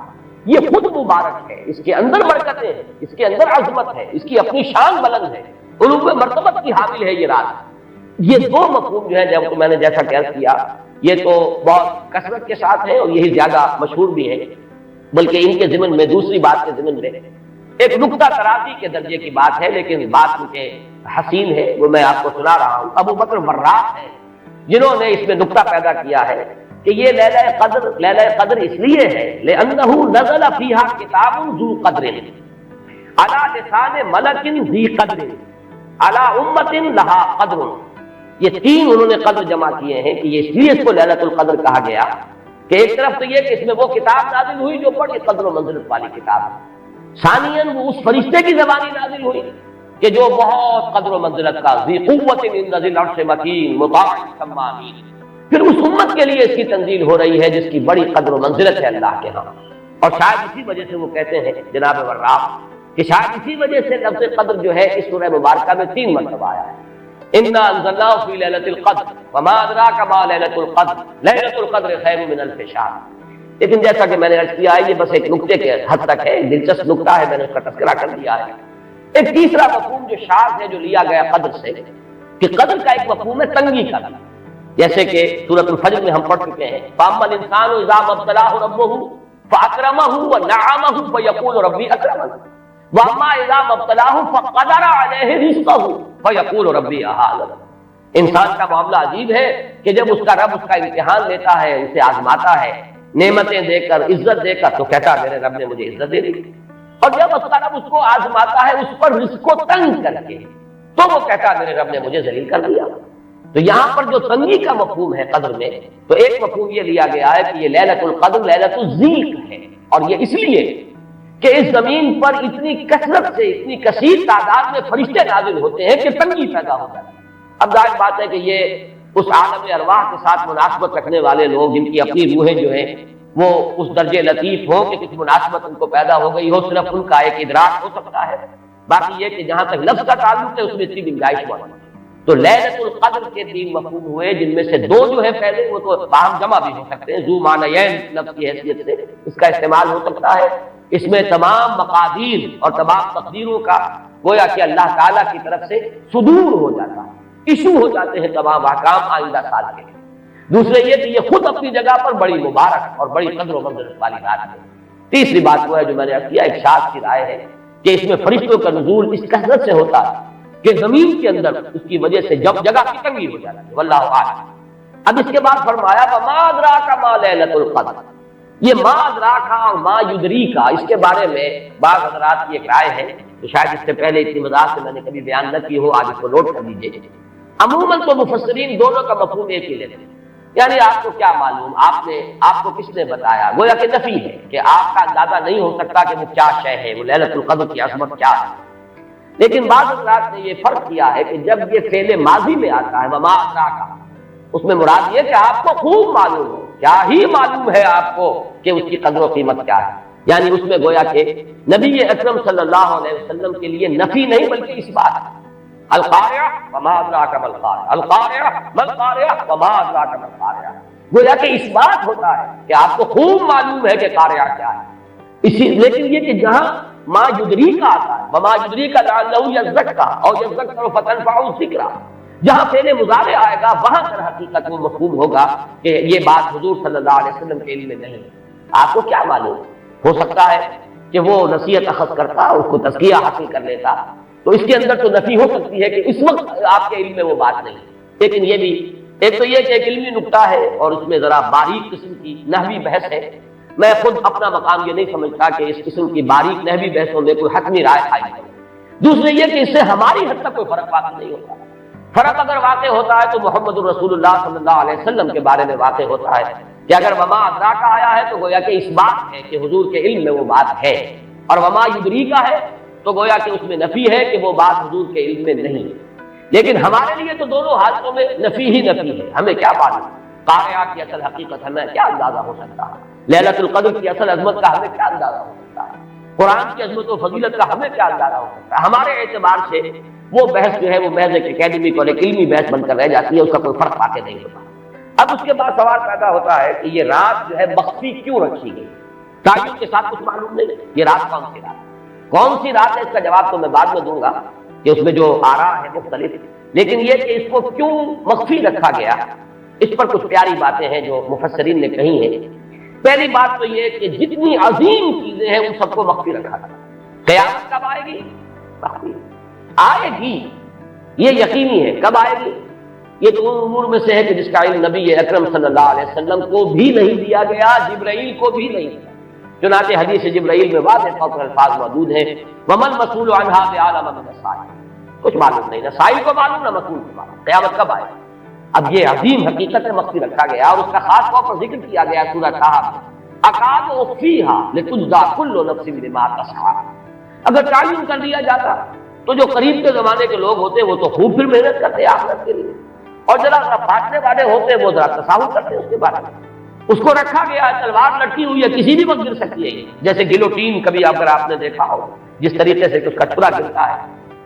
یہ خود مبارک ہے، اس کے اندر برکتیں ہیں، اس کے اندر عظمت ہے، اس کی اپنی شان بلند ہے، علو مرتبت کی حامل ہے یہ رات۔ یہ دو مفہوم جو ہے جب میں نے جیسا کہہ کیا یہ تو بہت کثرت کے ساتھ ہے اور یہی زیادہ مشہور بھی ہے، بلکہ ان کے ضمن میں دوسری بات کے ضمن میں ایک نقطہ ترازی کے درجے کی بات ہے، لیکن بات ان کے حسین ہے، وہ میں آپ کو سنا رہا ہوں۔ ابو بکر وراق ہے جنہوں نے اس میں نقطہ پیدا کیا ہے کہ یہ لیلہ قدر اس لیے ہے لأنہ نزل فیہا کتاب ذو قدر علی لسان ملک ذی قدر علی امت لہا قدر۔ یہ تین انہوں نے قدر جمع کیے ہیں کہ یہ اس لیے اس کو ليلۃ القدر کہا گیا کہ ایک طرف تو یہ کہ اس میں وہ کتاب نازل ہوئی جو بڑی قدر و منزلت والی کتاب ہے، ثانیاً وہ اس فرشتے کی زبانی نازل ہوئی کہ جو بہت قدر و منزلت کا ذی قوت عند ذی العرش مکین مطاع ثم امین، پھر اس امت کے لیے اس کی تنزیل ہو رہی ہے جس کی بڑی قدر و منزلت ہے اللہ کے ہاں۔ اور شاید اسی وجہ سے وہ کہتے ہیں جناب وراق کہ شاید اسی وجہ سے لفظ قدر جو ہے اس سورہ مبارکہ میں 3 مرتبہ آیا ہے۔ انا انزلناه في ليلة القدر وما ادراك ما ليلة القدر ليلة القدر خير من الف شهر۔ لیکن جیسا کہ میں نے عرض کیا ہے یہ بس ایک نقطے کے حد تک ہے، دلچسپ نقطہ ہے، میں نے اس کا تذکرہ کر دیا ہے۔ ایک تیسرا مفہوم جو شاذ ہے جو لیا گیا قدر سے کہ قدر کا ایک مفہوم ہے تنگی کا، جیسے کہ سورۃ الفجر میں ہم پڑھ چکے ہیں فَأَمَّا الْإِنسَانُ إِذَا مَا ابْتَلَاهُ رَبُّهُ فَأَكْرَمَهُ وَنَعَّمَهُ فَيَقُولُ رَبِّي أَكْرَمَنِ وَأَمَّا إِذَا مَا ابْتَلَاهُ فَقَدَرَ عَلَيْهِ رِزْقَهُ فَيَقُولُ رَبِّي أَهَانَنِ۔ انسان کا معاملہ عجیب ہے کہ جب اس کا رب اس کا امتحان لیتا ہے، اسے آزماتا ہے نعمتیں دے کر، عزت دے کر، تو کہتا ہے میرے رب نے مجھے عزت دے دی، اور جب اس کا رب اس کو آزماتا ہے اس پر رزق کو تنگ کر کے، تو وہ کہتا ہے میرے رب نے مجھے ذلیل کر دیا۔ تو یہاں پر جو تنگی کا مفہوم ہے قدر میں، تو ایک مفہوم یہ لیا گیا ہے کہ یہ ليلۃ القدر ليلۃ الضیق ہے، اور یہ اس لیے کہ اس زمین پر اتنی کثرت سے اتنی کثیر تعداد میں فرشتے نازل ہوتے ہیں کہ تنگی پیدا ہو جاتی ہے۔ اب ظاہر بات ہے کہ یہ اس عالم ارواح کے ساتھ مناسبت رکھنے والے لوگ جن کی اپنی روحیں جو ہیں وہ اس درجے لطیف ہوں کہ کسی مناسبت ان کو پیدا ہو گئی ہو، صرف ان کا ایک ادراک ہو سکتا ہے، باقی یہ کہ جہاں تک لفظ کا تعلق ہے اس میں اس کی گنجائش موجود ہے۔ تو ليلۃ القدر کے 3 مفہوم ہوئے، جن میں سے 2 جو ہے پہلے وہ تو باہم جمع بھی ہو سکتے ہیں، ذو معنیین لفظ کی حیثیت سے اس کا استعمال ہو سکتا ہے۔ اس میں تمام مقادیر اور تمام تقدیروں کا گویا کہ اللہ تعالیٰ کی طرف سے صدور ہو جاتا ہے، ایشو ہو جاتے ہیں تمام احکام آئندہ سال کے۔ دوسرے یہ کہ یہ خود اپنی جگہ پر بڑی مبارک اور بڑی قدر و منزلت والی رات ہے۔ تیسری بات وہ ہے جو میں نے کیا ایک شاذ کی رائے ہے کہ اس میں فرشتوں کا نزول اس کثرت سے ہوتا ہے کہ زمین کے اندر اس کی وجہ سے جب جگہ کی تنگی ہو جاتی ہے، واللہ اعلم۔ اب اس کے بعد فرمایا وما ادراک ما ليلۃ القدر، یہ ما ادراک اور ما یدریک اس کے بارے میں بعض حضرات کی ایک رائے ہے، تو شاید اس سے پہلے اتنی وضاحت سے میں نے کبھی بیان نہ کی ہو، آج اس کو نوٹ کر لیجیے۔ عموماً تو مفسرین دونوں کا مفہوم ایک ہی لیتے ہیں، یعنی آپ کو کیا معلوم، آپ کو کس نے بتایا، گویا کہ نفی ہے کہ آپ کا اندازہ نہیں ہو سکتا کہ وہ کیا شے ہے، وہ ليلۃ القدر کی عظمت کیا ہے۔ لیکن بعض حضرات نے یہ فرق کیا ہے کہ جب یہ فعل ماضی میں آتا ہے وما ادراک، اس میں مراد یہ کہ آپ کو خوب معلوم ہو، کیا ہی معلوم ہے آپ کو کہ اس کی قدر و قیمت کیا ہے، یعنی اس میں گویا کہ نبی اکرم صلی اللہ علیہ وسلم کے لیے نفی نہیں بلکہ اس بات القارعہ وما ادراک ما القارعہ، القارعہ ما القارعہ وما ادراک ما القارعہ، گویا کہ اس بات ہوتا ہے کہ آپ کو خوب معلوم ہے کہ قارعہ کیا ہے۔ لیکن یہ کہ جہاں ما یدریک آتا ہے وما یدریک لعلہ یزکیٰ اور یذکر فتنفعہ الذکریٰ، جہاں فعل مضارع آئے گا وہاں در حقیقت وہ مفہوم ہوگا کہ یہ بات حضور صلی اللہ علیہ وسلم کے علم میں نہیں ہے۔ آپ کو کیا معلوم، ہو سکتا ہے کہ وہ نصیحت اخذ کرتا، اس کو تزکیہ حاصل کر لیتا، تو اس کے اندر تو نفی ہو سکتی ہے کہ اس وقت آپ کے علم میں وہ بات نہیں۔ لیکن یہ بھی ایک تو یہ کہ ایک علمی نکتہ ہے اور اس میں ذرا باریک قسم کی نحوی بحث ہے، میں خود اپنا مقام یہ نہیں سمجھتا کہ اس قسم کی باریک نحوی بحثوں میں کوئی حتمی رائے قائم ہے۔ دوسرے یہ کہ اس سے ہماری حد تک کوئی فرق واقع نہیں ہوتا، فرق اگر واقع ہوتا ہے تو محمد الرسول اللہ صلی اللہ علیہ وسلم کے بارے میں واقع ہوتا ہے کہ اگر وما ادراک آیا ہے تو گویا کہ اس بات ہے کہ حضور کے علم میں وہ بات ہے، اور وما یدریک ہے تو گویا کہ اس میں نفی ہے کہ وہ بات حضور کے علم میں نہیں ہے۔ لیکن ہمارے لیے تو دونوں حالتوں میں نفی ہی نفی ہے، ہمیں کیا معلوم قارعہ کی اصل حقیقت ہمیں کیا اندازہ ہو سکتا ہے، ليلۃ القدر کی اصل عظمت کا ہمیں کیا اندازہ ہو سکتا ہے، قرآن کی عظمت و فضیلت کا ہمیں کیا اندازہ ہو سکتا ہے۔ ہمارے اعتبار سے وہ بحث جو ہے وہ محض ایک اکیڈمک اور ایک علمی بحث بن کر رہ جاتی ہے، اس کا کوئی فرق واقع نہیں ہوتا۔ اب اس کے بعد سوال پیدا ہوتا ہے کہ یہ رات جو ہے مخفی کیوں رکھی گئی، تعین کے ساتھ کچھ معلوم نہیں یہ رات کون سی رات ہے، اس کا جواب تو میں بعد میں دوں گا کہ اس میں جو آراء ہے مختلف، لیکن یہ کہ اس کو کیوں مخفی رکھا گیا اس پر کچھ پیاری باتیں ہیں جو مفسرین نے کہی ہیں۔ پہلی بات تو یہ کہ جتنی عظیم چیزیں ہیں ان سب کو مخفی رکھا تھا۔ قیامت کب آئے گی؟ مخفی آئے گی، یہ یقینی ہے۔ کب آئے گی؟ یہ تو ان امور میں سے ہے کہ جس کا علم نبی اکرم صلی اللہ علیہ وسلم کو بھی نہیں دیا گیا، جبرائیل کو بھی نہیں دیا۔ چنانچہ حدیث جبرائیل میں واضح طور پر الفاظ موجود ہیں، وَمَا الْمَسْئُولُ عَنْهَا بِأَعْلَمَ مِنَ السَّائِلِ، کچھ معلوم نہیں، نہ سائل کو معلوم نہ مسئول کو معلوم قیامت کب آئے۔ اب یہ عظیم حقیقت مخفی رکھا گیا اور اس کا خاص طور پر ذکر کیا گیا سورہ طٰہٰ میں، اکاد اخفیھا لتجزیٰ کل نفس بما تسعیٰ۔ اگر تعین کر دیا جاتا تو جو قریب کے زمانے کے لوگ ہوتے وہ تو خوب پھر محنت کرتے آخرت کے لیے، اور ذرا پھاٹنے والے ہوتے وہ ذرا تصاہل کرتے اس کے بارے میں۔ اس کو رکھا گیا ہے، تلوار لٹکی ہوئی ہے، کسی بھی وقت گر سکتی ہے، جیسے گلوٹین کبھی اگر آپ نے دیکھا ہو جس طریقے سے اس کا چھرا گرتا ہے،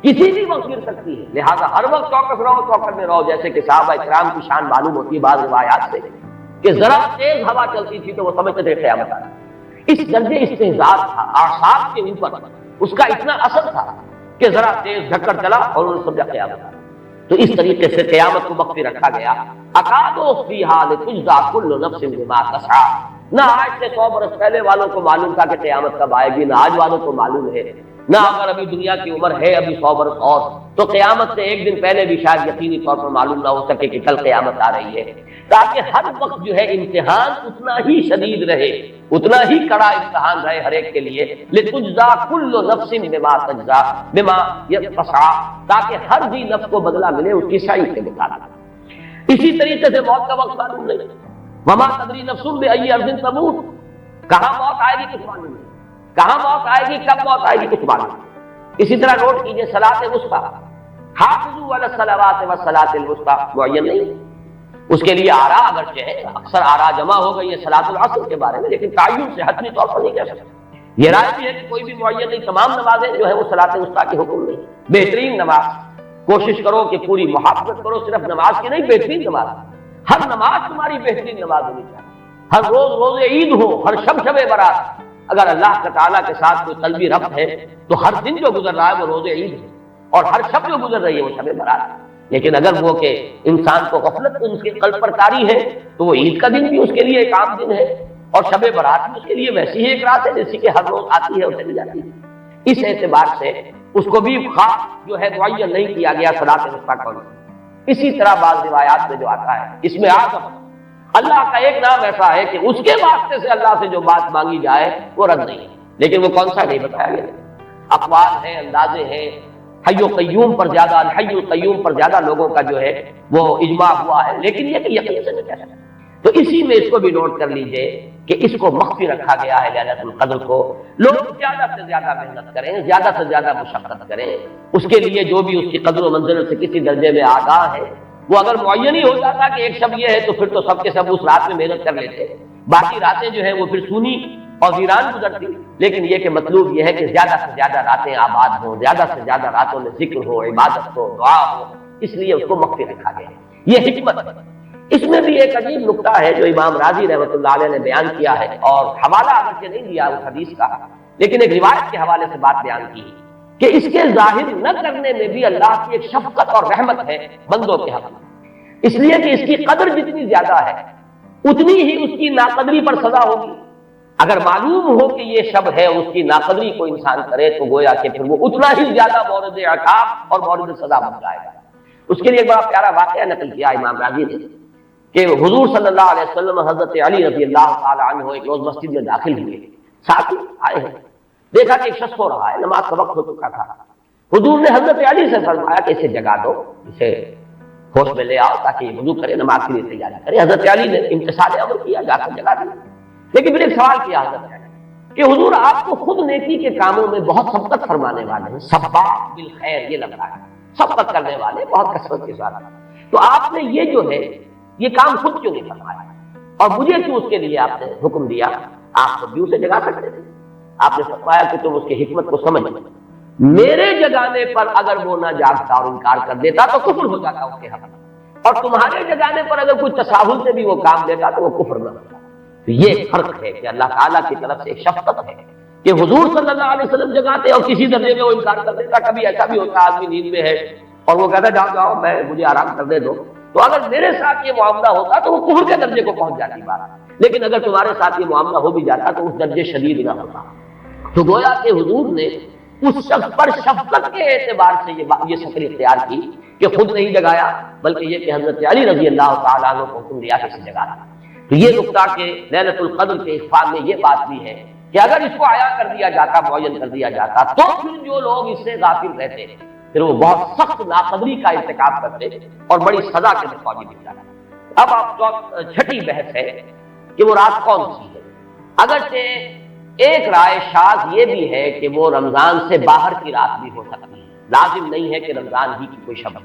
کسی بھی وقت گر سکتی ہے، لہذا ہر وقت چوکس رہو، چوکس میں رہو، جیسے کہ صحابہ کرام کی شان معلوم ہوتی ہے بعض روایات سے کہ ذرا تیز ہوا چلتی تھی تو وہ سمجھتے تھے قیامت آ رہی ہے۔ اس درجے استحزاز تھا اعصاب کے اوپر، اس کا اتنا اثر تھا کہ ذرا تیز دھکڑ چلا اور انہوں نے سمجھا قیامت آ رہی ہے۔ تو اس طریقے سے قیامت کو مخفی رکھا گیا، اکاد اخفیھا لتجزیٰ کل نفس بما تسعیٰ۔ نہ آج سے 100 برس پہلے والوں کو معلوم تھا کہ قیامت کب آئے گی، نہ آج والوں کو معلوم ہے، نہ اگر ابھی دنیا کی عمر ہے ابھی 100 برس اور تو قیامت سے ایک دن پہلے بھی شاید یقینی طور پر معلوم نہ ہو سکے کہ کل قیامت آ رہی ہے، تاکہ ہر وقت جو ہے امتحان اتنا ہی شدید رہے، اتنا ہی کڑا امتحان رہے ہر ایک کے لیے، لتجزیٰ کل نفس بما تجزیٰ بما تسعیٰ، تاکہ ہر بھی نفس کو بدلہ ملے اس کی سعی کے مطابق۔ اسی طریقے سے موت کا وقت معلوم نہیں، وما تدری نفس بأی ارض تموت، کہاں موت آئے گی کچھ معلوم نہیں، کہاں موت آئے گی، کب موت آئے گی کچھ معلوم نہیں۔ اسی طرح نوٹ کیجئے صلاۃ الوسطیٰ، حافظوا علی الصلوات والصلاۃ الوسطیٰ معین نہیں، اس کے لیے آراء اگرچہ ہے، اکثر آراء جمع ہو گئی ہے صلاۃ العصر کے بارے میں، لیکن تعین سے حتمی طور پر نہیں کہہ سکتے۔ یہ رائے بھی ہے کہ کوئی بھی معین نہیں، تمام نمازیں جو ہے وہ صلاۃ الوسطیٰ کے حکم نہیں، بہترین نماز کوشش کرو کہ پوری محافظت کرو، صرف نماز کی نہیں، بہترین نماز، ہر نماز تمہاری بہترین نماز ہونی چاہیے، ہر روز روز عید ہو، ہر شب شب برات، اگر اللہ تعالیٰ کے ساتھ کوئی قلبی ربط ہے تو ہر دن جو گزر رہا ہے وہ روز عید ہے، اور ہر شب جو گزر رہی ہے وہ شب برات ہے۔ لیکن اگر وہ کہ انسان کو غفلت اس کے قلب پر طاری ہے تو وہ عید کا دن بھی اس کے لیے ایک عام دن ہے، اور شب برات بھی اس کے لیے ویسی ہی ایک رات ہے جیسی کہ ہر روز آتی ہے اور چلی جاتی ہے۔ اس اعتبار سے اس کو بھی خاص جو ہے معین نہیں کیا گیا صلاۃ الوسطیٰ کو۔ اسی طرح بعض روایات میں جو آتا ہے اس میں اعظم اللہ کا ایک نام ایسا ہے کہ اس کے واسطے سے اللہ سے جو بات مانگی جائے وہ رد نہیں، لیکن وہ کون سا نہیں بتایا گیا۔ اقوال ہیں، اندازے ہیں، حی و قیوم پر زیادہ، الحی القیوم پر زیادہ لوگوں کا جو ہے وہ اجماع ہوا ہے، لیکن یہ کہ یقین سے نہیں کہہ سکتے۔ تو اسی میں اس کو بھی نوٹ کر لیجئے کہ اس کو مخفی رکھا گیا ہے لیلۃ القدر کو۔ لوگ زیادہ سے زیادہ محنت کریں، زیادہ سے زیادہ مشقت کریں، اس کے لیے جو بھی اس کی قدر و منزلت سے کسی درجے میں آگاہ ہے، وہ اگر معین ہی ہو جاتا کہ ایک شب یہ ہے تو پھر تو سب کے سب اس رات میں محنت کر لیتے، باقی راتیں جو ہیں وہ پھر سونی اور ویران گزرتی۔ لیکن یہ کہ مطلوب یہ ہے کہ زیادہ سے زیادہ راتیں آباد ہوں، زیادہ سے زیادہ راتوں میں ذکر ہو، عبادت ہو، دعا ہو، اس لیے اس کو مخفی رکھا گیا۔ یہ حکمت ہے۔ اس میں بھی ایک عجیب نقطہ ہے جو امام راضی رحمۃ اللہ علیہ نے بیان کیا ہے، اور حوالہ اگرچہ نہیں دیا اس حدیث کا، لیکن ایک روایت کے حوالے سے بات بیان کی کہ اس کے ظاہر نہ کرنے میں بھی اللہ کی ایک شفقت اور رحمت ہے بندوں کے حق میں، اس لیے کہ اس کی قدر جتنی زیادہ ہے اتنی ہی اس کی ناقدری پر سزا ہوگی۔ اگر معلوم ہو کہ یہ شب ہے اس کی ناقدری کو انسان کرے تو گویا کہ پھر وہ اتنا ہی زیادہ مورد عقاب اور مورد سزا بن جائے گا۔ اس کے لیے ایک بڑا پیارا واقعہ نقل کیا امام راضی نے کہ حضور صلی اللہ علیہ وسلم حضرت علی رضی اللہ تعالی عنہ ایک روز مسجد میں داخل ہوئے، ساتھی آئے ہیں، دیکھا کہ ایک شخص سو رہا ہے، نماز کا وقت ہو چکا تھا۔ حضور نے حضرت علی سے فرمایا کہ اسے جگا دو، اسے ہوش میں لے آؤ تاکہ یہ وضو کرے، نماز کے لیے تیاری کرے۔ حضرت علی نے امتثال امر کیا، جا کر جگا دیا۔ لیکن پھر ایک سوال کیا حضرت علی کہ حضور آپ کو خود نیکی کے کاموں میں بہت سبقت فرمانے والے ہیں، سباق بالخیر یہ لگ رہا ہے، سبقت کرنے والے بہت کثرت کے ساتھ، تو آپ نے یہ جو ہے یہ کام خود کیوں نہیں فرمایا اور مجھے کیوں اس کے لیے آپ نے حکم دیا؟ آپ خود بھی اسے جگا سکتے تھے۔ آپ نے فرمایا کہ تم اس کی حکمت کو سمجھ، میرے جگانے پر اگر وہ نہ جاگتا اور انکار کر دیتا تو کفر ہو جاتا اس کے حق میں، اور تمہارے جگانے پر اگر کوئی تساہل سے بھی وہ کام دیتا تو وہ کفر نہ ہوتا۔ تو یہ فرق ہے کہ اللہ تعالیٰ کی طرف سے ایک شفقت ہے کہ حضور صلی اللہ علیہ وسلم جگاتے اور کسی درجے میں وہ انکار کر دیتا. کبھی ایسا بھی ہوتا آدمی نیند میں ہے اور وہ کہتا جاؤ جاؤ مجھے آرام کرنے دو. تو اگر میرے ساتھ یہ معاملہ ہوتا تو وہ کفر کے درجے کو پہنچ جاتی بات, لیکن اگر تمہارے ساتھ یہ معاملہ ہو بھی جاتا تو اس درجے شدید نہ ہوتا. تو گویا کہ حضور نے اس شخص پر شفقت کے اعتبار سے یہ شکل اختیار کی کہ خود نہیں جگایا, بلکہ یہ کہ حضرت علی رضی اللہ تعالیٰ عنہ کو حکم دیا کہ اسے جگانا. تو یہ نقطہ کہ لیلۃ القدر کے اخفاء میں یہ بات بھی ہے کہ اگر اس کو عیاں کر دیا جاتا, معین کر دیا جاتا, تو پھر جو لوگ اس سے غافل رہتے پھر وہ بہت سخت ناقدری کا ارتکاب کرتے اور بڑی سزا کے متوجہ مل جاتا. اب آپ چھٹی بحث ہے کہ وہ رات کون سی ہے. اگرچہ ایک رائے شاذ یہ بھی ہے کہ وہ رمضان سے باہر کی رات بھی ہو سکتی ہے, لازم نہیں ہے کہ رمضان ہی کی کوئی شب.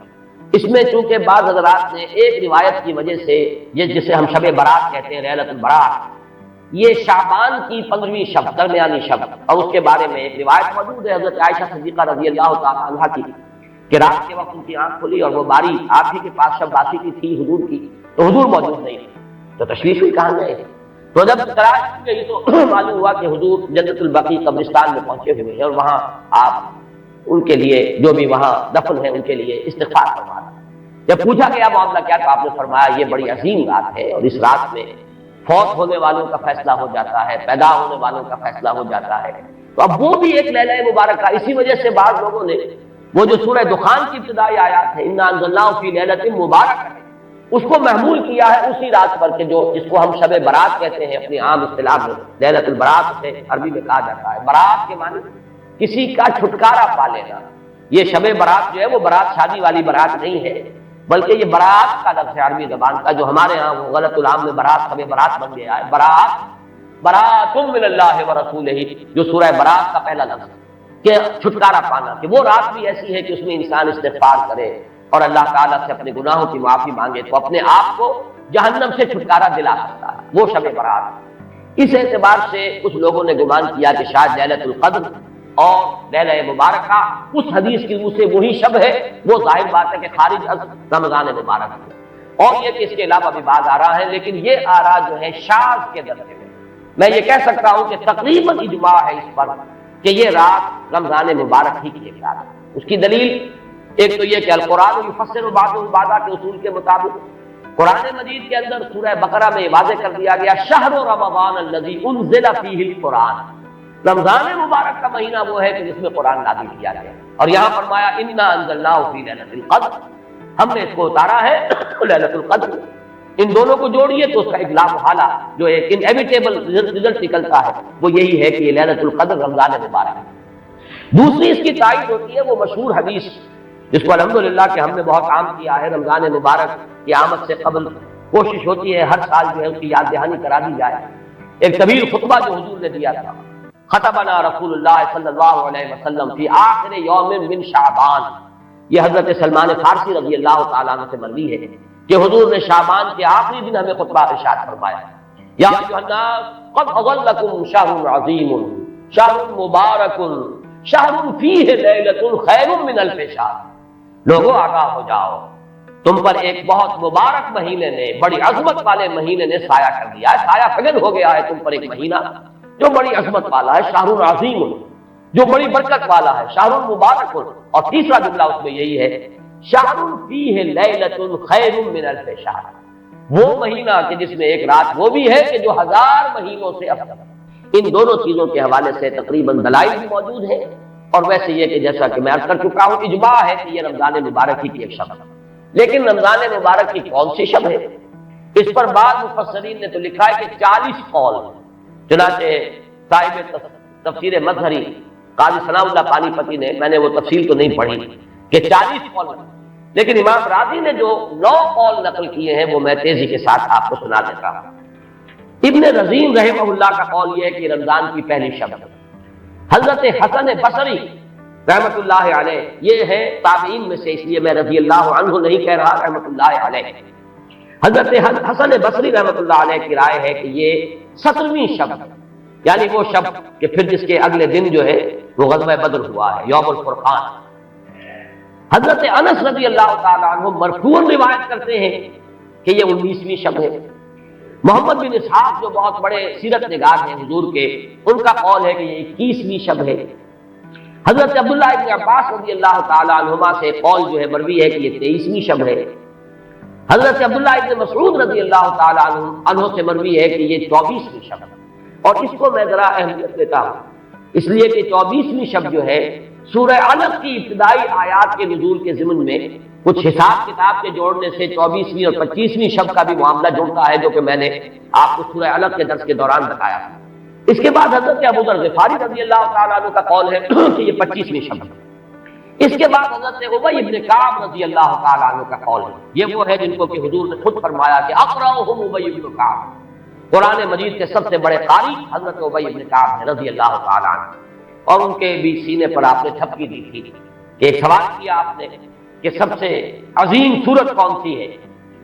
اس میں چونکہ بعض حضرات نے ایک روایت کی وجہ سے یہ جسے ہم شب برات کہتے ہیں, لیلۃ البراۃ, یہ شعبان کی 15ویں شب, درمیانی شب, اور اس کے بارے میں ایک روایت موجود ہے حضرت عائشہ صدیقہ رضی اللہ تعالیٰ عنہا کی کہ رات کے وقت ان کی آنکھ کھلی اور وہ باری آپ ہی کے پاس شب باسی کی تھی حضور کی, تو حضور موجود نہیں تھے. تو تشویش ہوئی کہاں گئے. تو جب تلاش کی گئی تو معلوم ہوا کہ حضور جنت البقیع قبرستان میں پہنچے ہوئے ہیں اور وہاں آپ ان کے لیے جو بھی وہاں دفن ہے ان کے لیے استغفار فرما رہے ہیں. جب پوچھا گیا معاملہ کیا, تو آپ نے فرمایا یہ بڑی عظیم رات ہے اور اس رات میں فوت ہونے والوں کا فیصلہ ہو جاتا ہے, پیدا ہونے والوں کا فیصلہ ہو جاتا ہے. تو اب وہ بھی ایک لیلہ مبارکہ. اسی وجہ سے بعض لوگوں نے وہ جو سورہ دخان کی ابتدائی آیات ہے انا انزلناہ فی لیلۃ مبارکہ, اس کو محمول کیا ہے اسی رات پر کہ جو جس کو ہم شب برات کہتے ہیں اپنی عام اصطلاح میں. لیلۃ البراۃ سے عربی میں کہا جاتا ہے. برات کے معنی کسی کا چھٹکارا پا لینا. یہ شب برات جو ہے وہ برات شادی والی برات نہیں ہے, بلکہ یہ برات کا لفظ ہے عربی زبان کا, جو ہمارے ہاں وہ غلط العام میں برات شب برات بن گیا ہے. برات, برات من اللہ ورسولہ, جو سورہ برات کا پہلا لفظ کہ چھٹکارا پانا, کہ وہ رات بھی ایسی ہے کہ اس میں انسان استغفار کرے اور اللہ تعالیٰ سے اپنے گناہوں کی معافی مانگے تو اپنے آپ کو جہنم سے چھٹکارا دلا سکتا ہے, وہ شب برات. اس اعتبار سے کچھ لوگوں نے گمان کیا کہ شاید لیلۃ القدر اور لیلہ مبارکہ اس حدیث کی روح سے وہی شب ہے. وہ ظاہر بات ہے کہ خارج از رمضان مبارک ہے, اور یہ کہ اس کے علاوہ بھی بعض آراء ہیں, لیکن یہ آراء جو ہے شاذ کے درجے میں. میں یہ کہہ سکتا ہوں کہ تقریباً اجماع ہے اس پر کہ یہ رات رمضان مبارک ہی کی ایک رات ہے. اس کی دلیل ایک تو یہ کہ القرآن یفسر بعضہ بعضا کے اصول کے مطابق قرآن مجید کے اندر سورہ بقرہ میں واضح کر دیا گیا شہر رمضان الذی انزل فیہ القرآن, رمضان مبارک کا مہینہ وہ ہے کہ جس میں قرآن نازل کیا گیا. اور یہاں فرمایا انا انزلناہ فی لیلۃ القدر, ہم نے اس کو اتارا ہے لیلۃ القدر. ان دونوں کو جوڑیے تو اس کا ایک لا محالہ جو ایک انیویٹیبل رزلٹ نکلتا ہے وہ یہی ہے کہ یہ لیلۃ القدر رمضان مبارک ہے. دوسری اس کی تائید ہوتی ہے وہ مشہور حدیث جس کو الحمدللہ کہ ہم نے بہت عام کیا ہے. رمضان مبارک کی آمد سے قبل کوشش ہوتی ہے ہر سال جو ہے اس کی یاد دہانی کرا دی جائے. ایک طویل خطبہ جو حضور نے دیا تھا, خطبنا رسول اللہ صلی اللہ علیہ وسلم فی آخر یوم من شعبان, یہ حضرت سلمان فارسی رضی اللہ تعالیٰ عنہ سے مروی ہے کہ حضور نے شعبان کے آخری دن ہمیں خطبہ ارشاد فرمایا یا ایھا الناس قد اظلکم شہر عظیم شہر مبارک شہر فیہ لیلۃ خیر من الف شہر. لوگوں آگاہ ہو جاؤ, تم پر ایک بہت مبارک مہینے نے, بڑی عظمت والے مہینے نے سایہ کر دیا ہے, سایہ فگن ہو گیا ہے تم پر ایک مہینہ جو بڑی عظمت والا ہے, شہر عظیم, جو بڑی برکت والا ہے, شہر مبارک. اور تیسرا جملہ اس میں یہی ہے شہر فیہ لیلۃ خیر من الف شہر, وہ مہینہ کہ جس میں ایک رات وہ بھی ہے کہ جو 1000 مہینوں سے افضل. ان دونوں چیزوں کے حوالے سے تقریباً دلائل بھی موجود ہیں, اور ویسے یہ کہ جیسا کہ میں عرض کر چکا ہوں اجماع ہے کہ یہ رمضان مبارک ہی کی ایک شب ہے. لیکن رمضان مبارک کی کون سی شب ہے, اس پر بعض مفسرین نے تو لکھا ہے کہ 40 قول. چنانچہ صاحب تفسیر مظہری قاضی ثناء اللہ پانی پتی نے, میں نے وہ تفصیل تو نہیں پڑھی کہ 40 قول, لیکن امام راضی نے جو 9 قول نقل کیے ہیں وہ میں تیزی کے ساتھ آپ کو سنا دیتا ہوں. ابن رزین رحمہ اللہ کا قول یہ ہے کہ رمضان کی پہلی شب ہے. حضرت حسن بصری رحمۃ اللہ علیہ, یہ ہے تابعین میں سے, اس لیے میں رضی اللہ عنہ نہیں کہہ رہا, رحمۃ اللہ علیہ. حضرت حسن بصری رحمۃ اللہ علیہ کی رائے ہے کہ یہ 17ویں شب, یعنی وہ شب کہ پھر جس کے اگلے دن جو ہے وہ غزوہ بدر ہوا ہے, یوم الفرقان. حضرت انس رضی اللہ تعالیٰ عنہ مرفوعاً روایت کرتے ہیں کہ یہ 19ویں شب ہے. محمد بن اسحاق جو بہت بڑے سیرت نگار ہیں حضور کے، ان کا قول ہے کہ یہ 21ویں شب ہے۔ حضرت عبداللہ ابن عباس رضی اللہ تعالیٰ عنہما سے قول جو ہے مروی ہے کہ یہ 23ویں شب ہے۔ حضرت عبداللہ ابن مسعود رضی اللہ تعالیٰ عنہ سے مروی ہے کہ یہ 24ویں شب ہے۔ اور اس کو میں ذرا اہمیت دیتا ہوں اس لیے کہ 24ویں شب جو ہے سورہ علق کی ابتدائی آیات کے نزول کے ضمن میں کچھ حساب کتاب کے جوڑنے سے 24ویں اور 25ویں شب کا بھی معاملہ جڑتا ہے، جو کہ میں نے آپ کو سورہ علق کے درس کے دوران بتایا۔ اس کے بعد حضرت ابو ذر غفاری رضی اللہ تعالیٰ عنہ کا قول ہے کہ یہ 25ویں شب ہے۔ اس کے بعد حضرت ابی بن کعب رضی اللہ تعالیٰ عنہ کا قول ہے، یہ وہ ہے جن کو کہ حضور نے خود فرمایا کہ اقرأہم ابی بن کعب، قرآن مجید کے سب سے بڑے قاری حضرت ابی بن کعب ہیں رضی اللہ تعالیٰ عنہ۔ اور ان کے بھی سینے پر آپ نے تھپکی دی تھی کہ ایک سوال کیا آپ نے کہ سب سے عظیم سورت کون سی ہے،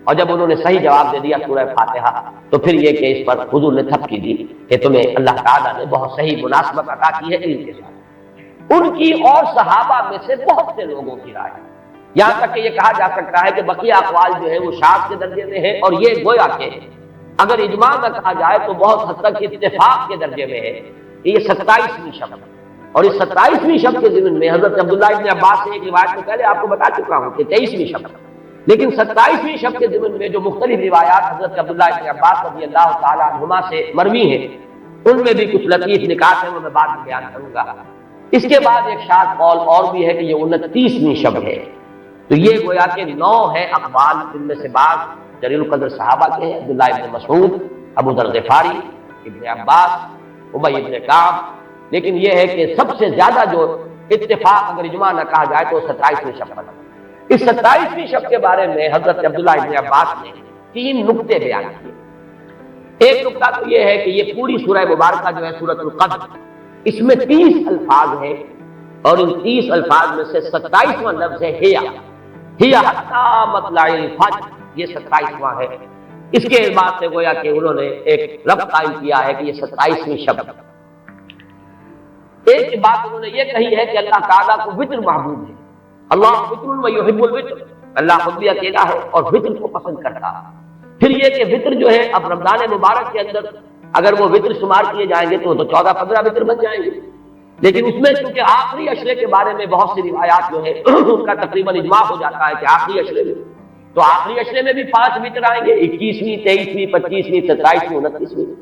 اور جب انہوں نے صحیح جواب دے دیا سورہ فاتحہ، تو پھر یہ کہ اس پر حضور نے تھپکی دی کہ تمہیں اللہ تعالیٰ نے بہت صحیح مناسبت عطا کی ہے علم کے ساتھ۔ ان کی اور صحابہ میں سے بہت سے لوگوں کی رائے، یہاں تک کہ یہ کہا جا سکتا ہے کہ بقیہ اقوال جو ہے وہ شاذ کے درجے میں ہے، اور یہ گویا کہ اگر اجماع نہ کہا جائے تو بہت حد تک اتفاق کے درجے میں ہے کہ یہ 27ویں شب ہے۔ اور اس 27ویں شب کے ضمن میں حضرت عبداللہ ابن عباس سے ایک روایت میں پہلے آپ کو بتا چکا ہوں کہ 23ویں شب ہے، لیکن 27ویں شب کے ضمن میں جو مختلف روایات حضرت عبداللہ ابن عباس رضی اللہ تعالیٰ عنہما سے مروی ہیں، ان میں بھی کچھ لطیف نکات ہیں، وہ میں بعد میں بیان کروں گا۔ اس کے بعد ایک شاذ قول اور بھی ہے کہ یہ 29ویں شب ہے۔ تو یہ گویا کہ 9 ہے اقوال، ان میں سے بعض جلیل القدر صحابہ کے ہیں، عبداللہ ابن مسعود، ابو ذر غفاری، ابن عباس، ابی ابن کعب، لیکن یہ ہے کہ سب سے زیادہ جو اتفاق اگر اجماع نہ کہا جائے تو 27ویں شب پر۔ اس 27ویں شب کے بارے میں حضرت عبداللہ ابن عباس نے 3 نقطے بیان کیے۔ ایک نقطہ تو یہ ہے کہ یہ پوری سورہ مبارکہ جو ہے سورۃ القدر، اس میں 30 الفاظ ہیں، اور ان 30 الفاظ میں سے 27واں لفظ ہے ہی حتی مطلع الفجر، یہ 27واں ہے۔ اس کے بعد سے گویا کہ انہوں نے ایک ربط قائم کیا ہے کہ یہ 27ویں شب ہے۔ ایک بات انہوں نے یہ کہی ہے کہ اللہ تعالیٰ کو وطر محبوب ہے، اللہ وطر و یحب الوطر، اللہ خود بھی اکیلا ہے اور وطر کو پسند کرتا ہے۔ پھر یہ کہ وطر جو ہے اب رمضان مبارک کے اندر اگر وہ وطر شمار کیے جائیں گے تو 14-15 وطر بن جائیں گے، لیکن اس میں چونکہ آخری عشرے کے بارے میں بہت سی روایات جو ہے ان کا تقریباً اجماع ہو جاتا ہے کہ آخری عشرے میں، تو آخری عشرے میں بھی 5 وطر آئیں گے، 21ویں، 23ویں، 25ویں، 27ویں، 29ویں۔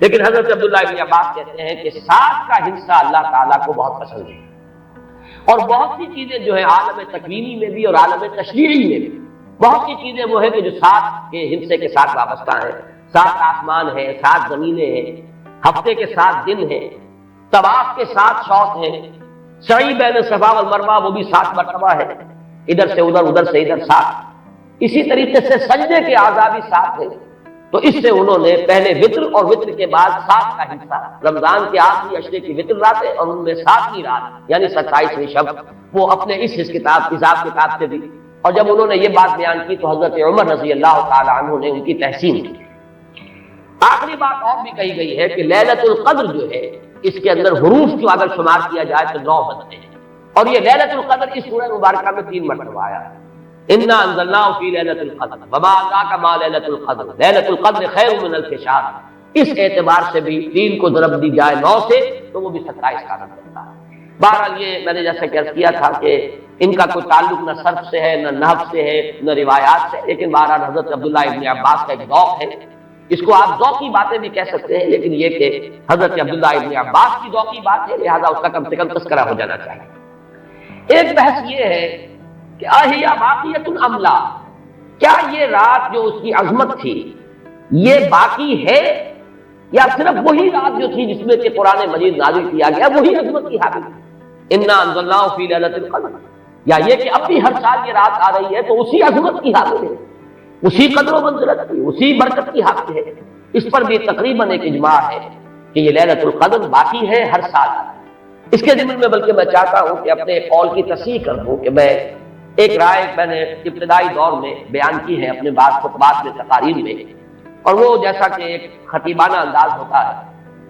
لیکن حضرت عبداللہ ابن عباس کہتے ہیں کہ 7 کا حصہ اللہ تعالیٰ کو بہت پسند ہے، اور بہت سی چیزیں جو ہے عالم تکوینی میں بھی اور عالم تشریعی میں بھی بہت سی چیزیں وہ ہے کہ جو 7 کے حصے کے ساتھ وابستہ ہیں۔ 7 آسمان ہے، 7 زمینیں ہیں، ہفتے کے 7 دن ہیں، طواف کے 7 شوط ہیں، سعی بین صفا والمروہ وہ بھی 7 مرتبہ ہے، ادھر سے ادھر، ادھر سے ادھر 7۔ اسی طریقے سے سجدے کے اعضاء بھی 7 ہیں، تو اس سے انہوں نے پہلے وطر اور وطر کے بعد 7 کا حصہ رمضان کے آخری عشرے کی وطر راتیں اور ان میں 7ویں رات یعنی 27ویں شب وہ اپنے اس حساب کتاب سے دی۔ اور جب انہوں نے یہ بات بیان کی تو حضرت عمر رضی اللہ تعالی عنہ نے ان کی تحسین کی۔ آخری بات اور بھی کہی گئی ہے کہ لیلۃ القدر جو ہے اس کے اندر حروف جو اگر شمار کیا جائے تو 9 بنتے ہیں، اور یہ لیلۃ القدر اس سورہ مبارکہ میں 3 مرتبہ آیا ہے۔ انا انزلناه في ليلة القدر وما ادراك ما ليلة القدر ليلة القدر خير من الف شهر۔ اس اعتبار سے بھی 3 کو ضرب دی جائے 9 سے تو وہ بھی 27 کا نام بنتا ہے۔ بہرحال یہ میں نے جیسا کہ عرض کیا تھا کہ ان کا کوئی تعلق نہ صرف سے ہے، نہ نحو سے ہے، نہ روایات سے، لیکن بہرحال حضرت عبداللہ ابن عباس کا ایک ذوق ہے، اس کو آپ ذوقی باتیں بھی کہہ سکتے ہیں، لیکن یہ کہ حضرت عبداللہ ابن عباس کی ذوقی بات ہے، لہذا اس کا کم سے کم تذکرہ ہو جانا چاہیے۔ ایک بحث یہ ہے کہ آہیا باقیۃ ام لا، کیا یہ رات جو اس کی عظمت تھی یہ باقی ہے یا صرف وہی رات جو تھی جس میں کہ قرآن مجید نازل کیا گیا وہی عظمت کی حامل ہے؟ انا انزلناہ فی لیلۃ القدر، یا یہ کہ اب بھی ہر سال یہ رات آ رہی ہے تو اسی عظمت کی حامل ہے، اسی قدر و منزلت کی، اسی برکت کی حامل ہے؟ اس پر بھی تقریباً ایک اجماع ہے کہ یہ لیلۃ القدر باقی ہے، ہر سال۔ اس کے ضمن میں بلکہ میں چاہتا ہوں کہ اپنے قول کی تصحیح کر دوں کہ میں ایک رائے میں نے ابتدائی دور میں بیان کی ہے اپنے بعض خطبات میں، تقاریر میں، اور وہ جیسا کہ ایک خطیبانہ انداز ہوتا ہے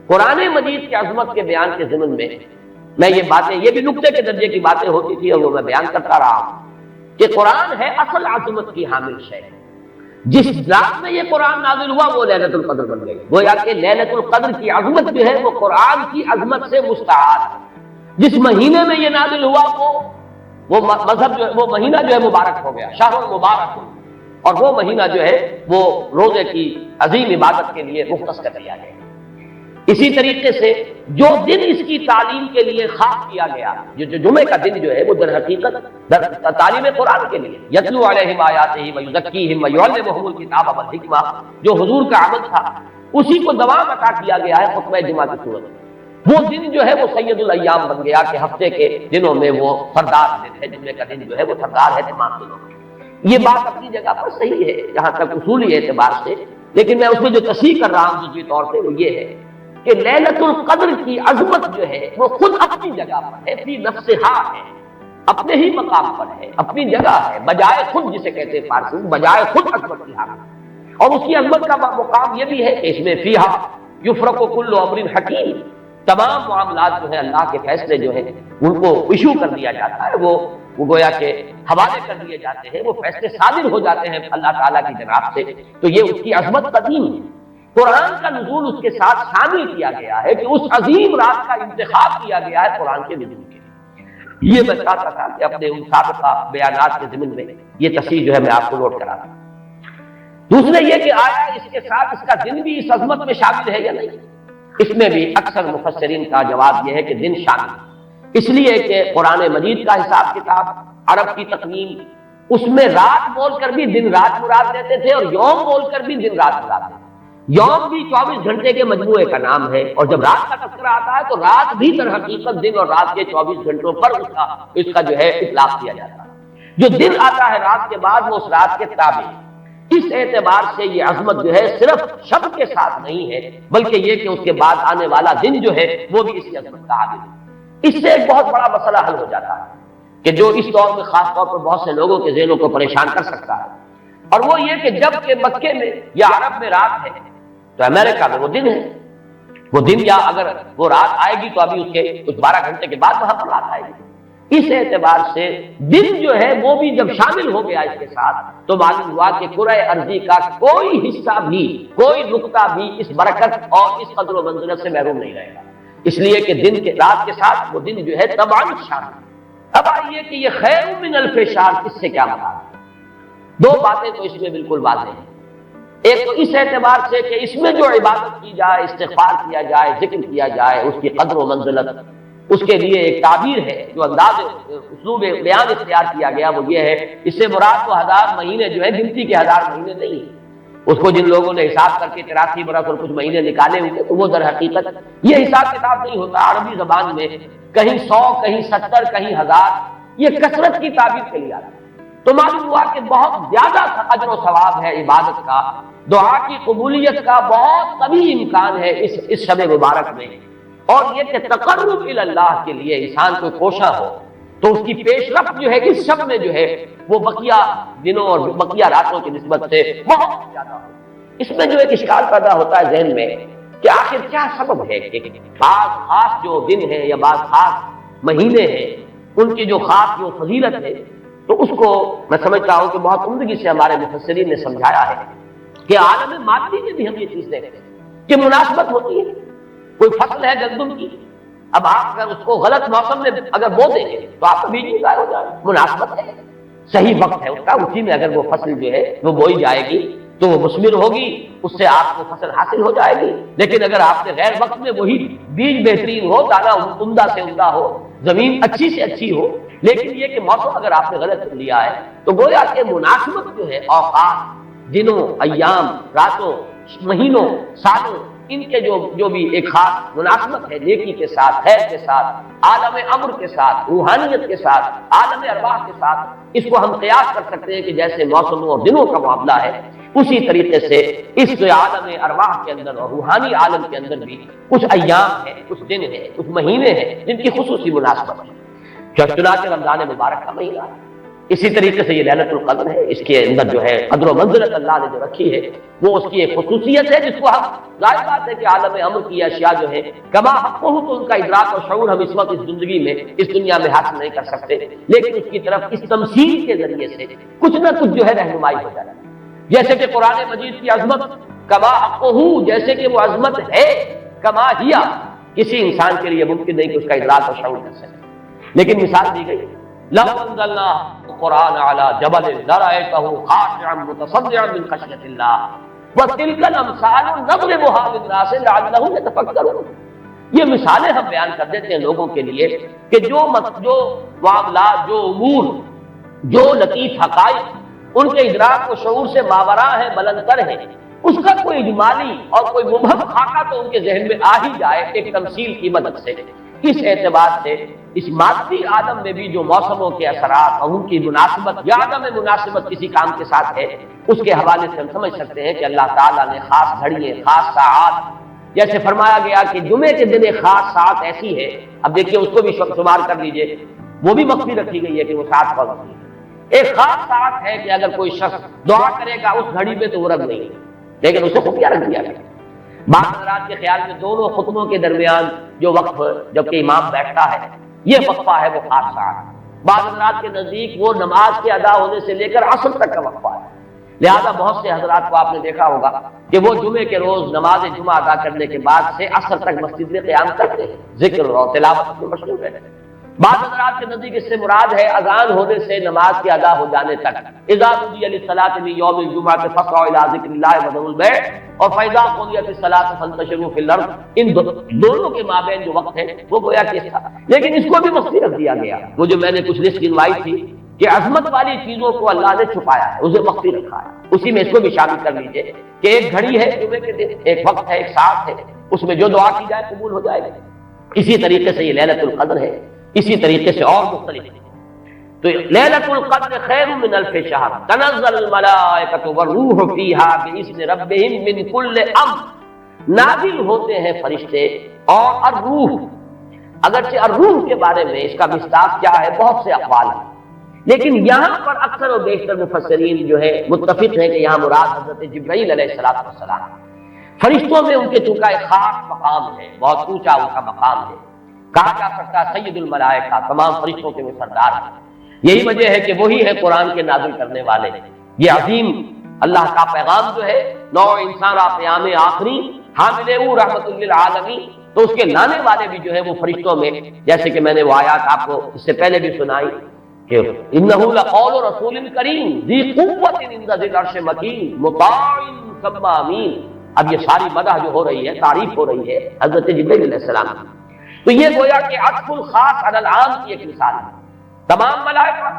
قرآن مجید کی عظمت کے بیان کے ضمن میں یہ باتیں، یہ بھی نقطے کے درجے کی باتیں ہوتی تھی اور وہ میں بیان کرتا رہا ہوں کہ قرآن ہے اصل عظمت کی حامل شے، جس رات میں یہ قرآن نازل ہوا وہ لیلۃ القدر بن گئی. گویا کہ لیلۃ القدر کی عظمت جو ہے وہ قرآن کی عظمت سے مستعار ہے. جس مہینے میں یہ نازل ہوا وہ مذہب جو ہے وہ مہینہ جو ہے مبارک ہو گیا، شہر المبارک، اور وہ مہینہ جو ہے وہ روزے کی عظیم عبادت کے لیے مختص کر دیا گیا. اسی طریقے سے جو دن اس کی تعلیم کے لیے خاص کیا گیا، جو جمعے کا دن جو ہے وہ در حقیقت تعلیم قرآن کے لیے، یتلو علیہم آیاتہ ویزکیہم ویعلمہم الکتاب والحکمہ، جو حضور کا عمل تھا اسی کو دوام عطا کیا گیا ہے خطبہ جمعہ کی صورت میں. وہ دن جو ہے وہ سید الایام بن گیا کہ ہفتے کے دنوں میں وہ سردار دن ہے. جمعے کا دن جو ہے وہ سردار ہے تمام دنوں میں. یہ بات اپنی جگہ پر صحیح ہے جہاں تک اصولی اعتبار سے، لیکن میں اس میں جو تصحیح کر رہا ہوں جزوی طور سے وہ یہ ہے کہ لیلۃ القدر کی عظمت جو ہے وہ خود اپنی جگہ پر ہے، فی نفسہا ہے، اپنے ہی مقام پر ہے، اپنی جگہ ہے، بجائے خود، جسے کہتے ہیں فارسی میں بجائے خود عظمت کی حامل. اور اس کی عظمت کا مقام یہ بھی ہے کہ اس میں فیہا یفرق کل امر حکیم، تمام معاملات جو ہے اللہ کے فیصلے جو ہیں ان کو ایشو کر دیا جاتا ہے، وہ گویا کہ حوالے کر دیے جاتے ہیں، وہ فیصلے صادر ہو جاتے ہیں اللہ تعالیٰ کی جناب سے. تو یہ اس کی عظمت قدیم ہے. قرآن کا نزول اس کے ساتھ شامل کیا گیا ہے کہ اس عظیم رات کا انتخاب کیا گیا ہے قرآن کے نزول کے لیے. یہ میں چاہتا تھا کہ اپنے ان سابقہ بیانات کے ضمن میں یہ تصحیح جو ہے میں آپ کو نوٹ کرا دوں. دوسرے یہ کہ آیا اس کے ساتھ اس کا دن بھی اس عظمت میں شامل ہے یا نہیں. اس میں بھی اکثر مفسرین کا جواب یہ ہے کہ دن شامل ہے، اس لیے کہ قرآن مجید کا حساب کتاب، عرب کی تقویم، اس میں رات بول کر بھی دن رات مراد لیتے تھے اور یوم بول کر بھی دن رات مراد لیتے تھے. یوم بھی 24 گھنٹے کے مجموعے کا نام ہے، اور جب رات کا تذکرہ آتا ہے تو رات بھی در حقیقت دن اور رات کے 24 گھنٹوں پر اس کا جو ہے اطلاق کیا جاتا ہے. جو دن آتا ہے رات کے بعد وہ اس رات کے تابع. اس اعتبار سے یہ عظمت جو ہے صرف شب کے ساتھ نہیں ہے، بلکہ یہ کہ اس کے بعد آنے والا دن جو ہے وہ بھی اسی عظمت کا حامل ہے. اس سے ایک بہت بڑا مسئلہ حل ہو جاتا ہے کہ جو اس دور میں خاص طور پر بہت سے لوگوں کے ذہنوں کو پریشان کر سکتا ہے، اور وہ یہ کہ جب کہ مکے میں یا عرب میں رات ہے تو امریکہ میں وہ دن ہے. وہ دن یا اگر وہ رات آئے گی تو ابھی اس کے کچھ 12 گھنٹے کے بعد وہاں پر رات آئے گی. اس اعتبار سے دن جو ہے وہ بھی جب شامل ہو گیا اس کے ساتھ تو معلوم ہوا کہ کرۂ ارضی کا کوئی حصہ بھی، کوئی نقطہ بھی اس برکت اور اس قدر و منزلت سے محروم نہیں رہے گا. اس لیے کہ دن کے رات کے ساتھ وہ دن جو ہے تمام شامل. اب آئیے کہ یہ خیر من الف شہر اس سے کیا مراد ہے؟ دو باتیں تو اس میں بالکل واضح ہیں. ایک تو اس اعتبار سے کہ اس میں جو عبادت کی جائے، استغفار کیا جائے، ذکر کیا جائے، اس کی قدر و منزلت، اس کے لیے ایک تعبیر ہے، جو انداز اسلوب بیان اختیار کیا گیا وہ یہ ہے، اس سے مراد وہ 1000 مہینے جو ہے گنتی کے 1000 مہینے نہیں ہیں. اس کو جن لوگوں نے حساب کر کے 83 برس اور کچھ مہینے نکالے ہوئے تو وہ در حقیقت یہ حساب کتاب نہیں ہوتا. عربی زبان میں کہیں 100 کہیں 70 کہیں 1000 یہ کثرت کی تعبیر کے لیے آتا ہے. تو معلوم ہوا کہ بہت زیادہ اجر و ثواب ہے عبادت کا، دعا کی قبولیت کا بہت طویل امکان ہے اس شب مبارک میں. اور یہ کہ تقرب الی اللہ کے لیے انسان کو کوشاں ہو تو اس کی پیش رفت جو ہے اس شب میں جو ہے وہ بقیہ دنوں اور بقیہ راتوں کی نسبت سے بہت زیادہ ہو. اس میں جو ایک اشکال پیدا ہوتا ہے ذہن میں کہ آخر کیا سبب ہے کہ بعض خاص جو دن ہے یا بعض خاص مہینے ہیں ان کی جو خاص جو فضیلت ہے، تو اس کو میں سمجھتا ہوں کہ بہت عمدگی سے ہمارے مفسرین نے سمجھایا ہے کہ عالم مادی میں بھی ہم یہ چیز دیکھتے ہیں کہ مناسبت ہوتی ہے. کوئی فصل ہے گندم کی، اب آپ اگر اس کو غلط موسم میں اگر بو دیں گے تو آپ کا بیج ضائع ہو جائے. مناسبت ہے، صحیح وقت ہے اس کا، اسی میں اگر وہ فصل جو ہے وہ بوئی جائے گی تو وہ مثمر ہوگی، اس سے آپ کو فصل حاصل ہو جائے گی. لیکن اگر آپ نے غیر وقت میں وہی بیج بہترین ہو، دانا عمدہ سے عمدہ ہو، زمین اچھی سے اچھی ہو، لیکن یہ کہ موسم اگر آپ نے غلط کر لیا ہے تو گویا کہ مناسبت جو ہے اوقات، دنوں، ایام، راتوں، مہینوں، سالوں، ان کے جو بھی ایک خاص مناسبت ہے نیکی کے ساتھ، خیر کے ساتھ، عالم امر کے ساتھ، روحانیت کے ساتھ، عالم ارواح کے ساتھ، اس کو ہم قیاس کر سکتے ہیں کہ جیسے موسموں اور دنوں کا معاملہ ہے اسی طریقے سے اس عالم ارواح کے اندر اور روحانی عالم کے اندر بھی کچھ ایام ہیں، کچھ دن ہیں، کچھ مہینے ہیں جن کی خصوصی مناسبت ہے. چنانچہ رمضان مبارک کا مہینہ ہے، اسی طریقے سے یہ لیلۃ القدر ہے، اس کے اندر جو ہے قدر و منزلت اللہ نے جو رکھی ہے وہ اس کی ایک خصوصیت ہے جس کو ہم ظاہر بات ہے کہ عالم امر کی اشیاء جو ہے کما حق ہو تو ان کا ادراک اور شعور ہم اس وقت اس زندگی میں اس دنیا میں حاصل نہیں کر سکتے، لیکن اس کی طرف اس تمثیل کے ذریعے سے کچھ نہ کچھ جو ہے رہنمائی ہو جاتی ہے. جیسے کہ قرآن مجید کی عظمت کما حقہ، جیسے کہ وہ عظمت ہے، کما ہیا، کسی انسان کے لیے ممکن نہیں کہ اس کا ادراک اور شعور کر سکے. لیکن مثال دی گئی، لو انزلنا القرآن علی جبل لرأیتہ خاشعا متصدعا من خشیۃ اللہ وتلک الامثال نضربها للناس لعلهم يتفکرون. یہ مثالیں ہم بیان کر دیتے ہیں لوگوں کے لیے کہ جو معاملات، جو امور، جو لطیف حقائق ان کے ادراک و شعور سے ماوراء ہیں، بلندتر ہیں، اس کا کوئی اجمالی اور کوئی مبہم خاکہ تو ان کے ذہن میں آ ہی جائے ایک تمثیل کی مدد سے. اس اعتبار سے اس مادی عالم میں بھی جو موسموں کے اثرات اور ان کی مناسبت یا عدم مناسبت کسی کام کے ساتھ ہے، اس کے حوالے سے ہم سمجھ سکتے ہیں کہ اللہ تعالیٰ نے خاص گھڑیاں، خاص ساعات، جیسے فرمایا گیا کہ جمعے کے دن ایک خاص ساعت ایسی ہے، اب دیکھیے اس کو بھی شمار کر لیجئے، وہ بھی مخفی رکھی گئی ہے کہ وہ ساعت کون سی ہے. ایک خاص ساعت ہے کہ اگر کوئی شخص دعا کرے گا اس گھڑی میں تو وہ رکھ نہیں، لیکن اسے خفیہ رکھ دیا گیا. بعض حضرات کے خیال میں دونوں خطبوں کے درمیان جو وقف جبکہ امام بیٹھتا ہے یہ وقفہ ہے وہ خاص ساعت. بعض حضرات کے نزدیک وہ نماز کے ادا ہونے سے لے کر عصر تک کا وقفہ ہے. لہذا بہت سے حضرات کو آپ نے دیکھا ہوگا کہ وہ جمعے کے روز نماز جمعہ ادا کرنے کے بعد سے عصر تک مسجد میں قیام کرتے ہیں، ذکر اور تلاوت میں مشغول رہتے ہیں. بعض حضرات کے نزدیک اس سے مراد ہے اذان ہونے سے نماز کے ادا ہو جانے تک. اذا نودی للصلاۃ من یوم الجمعۃ فاسعوا الی ذکر اللہ وذروا البیع اور فاذا قضیت الصلاۃ فانتشروا فی الارض، ان دونوں کے مابین جو وقت ہے وہ گویا کہ تھا، لیکن اس کو بھی مخفی رکھ دیا گیا. وہ جو میں نے کچھ لسٹ گنوائی تھی کہ عظمت والی چیزوں کو اللہ نے چھپایا ہے، اسے مخفی رکھا ہے، اسی میں اس کو بھی شامل کر لیجئے کہ ایک گھڑی ہے جمعے کے دن، ایک وقت ہے، ایک ساعت ہے، اس میں جو دعا کی جائے قبول ہو جائے گی. اسی طریقے سے یہ لیلۃ القدر ہے، اسی طریقے سے اور مختلف ہے. تو لیلۃ القدر خیر من الف شہر تنزل الملائکۃ والروح فیہا باذن ربہم من کل امر، نازل ہوتے ہیں فرشتے اور الروح. اگرچہ الروح کے بارے میں اس کا مصداق کیا ہے بہت سے اقوال ہیں، لیکن یہاں پر اکثر و بیشتر مفسرین جو ہے متفق ہیں کہ یہاں مراد حضرت جبرائیل علیہ السلام. فرشتوں میں ان کے چونکہ ایک خاص مقام ہے، بہت اونچا ان کا مقام ہے، کہا جا سکتا سید الملائکہ، تمام فرشتوں کے وہ سردار ہیں. یہی وجہ ہے کہ وہی ہے قرآن کے نازل کرنے والے. یہ عظیم اللہ کا پیغام جو ہے نوع انسان قیام آخری حامل رحمت للعالمین، تو اس کے لانے والے بھی جو ہے وہ فرشتوں میں، جیسے کہ میں نے وہ آیات آپ کو اس سے پہلے بھی سنائی کہ انہ لقول رسول کریم ذی قوت عند ذی العرش مکین مطاع ثم امین. اب یہ ساری مدح جو ہو رہی ہے، تعریف ہو رہی ہے حضرت جبرائیل علیہ السلام. تو یہ گویا کہ عطف الخاص علی العام کی ایک مثال ہے. تمام ملائکہ،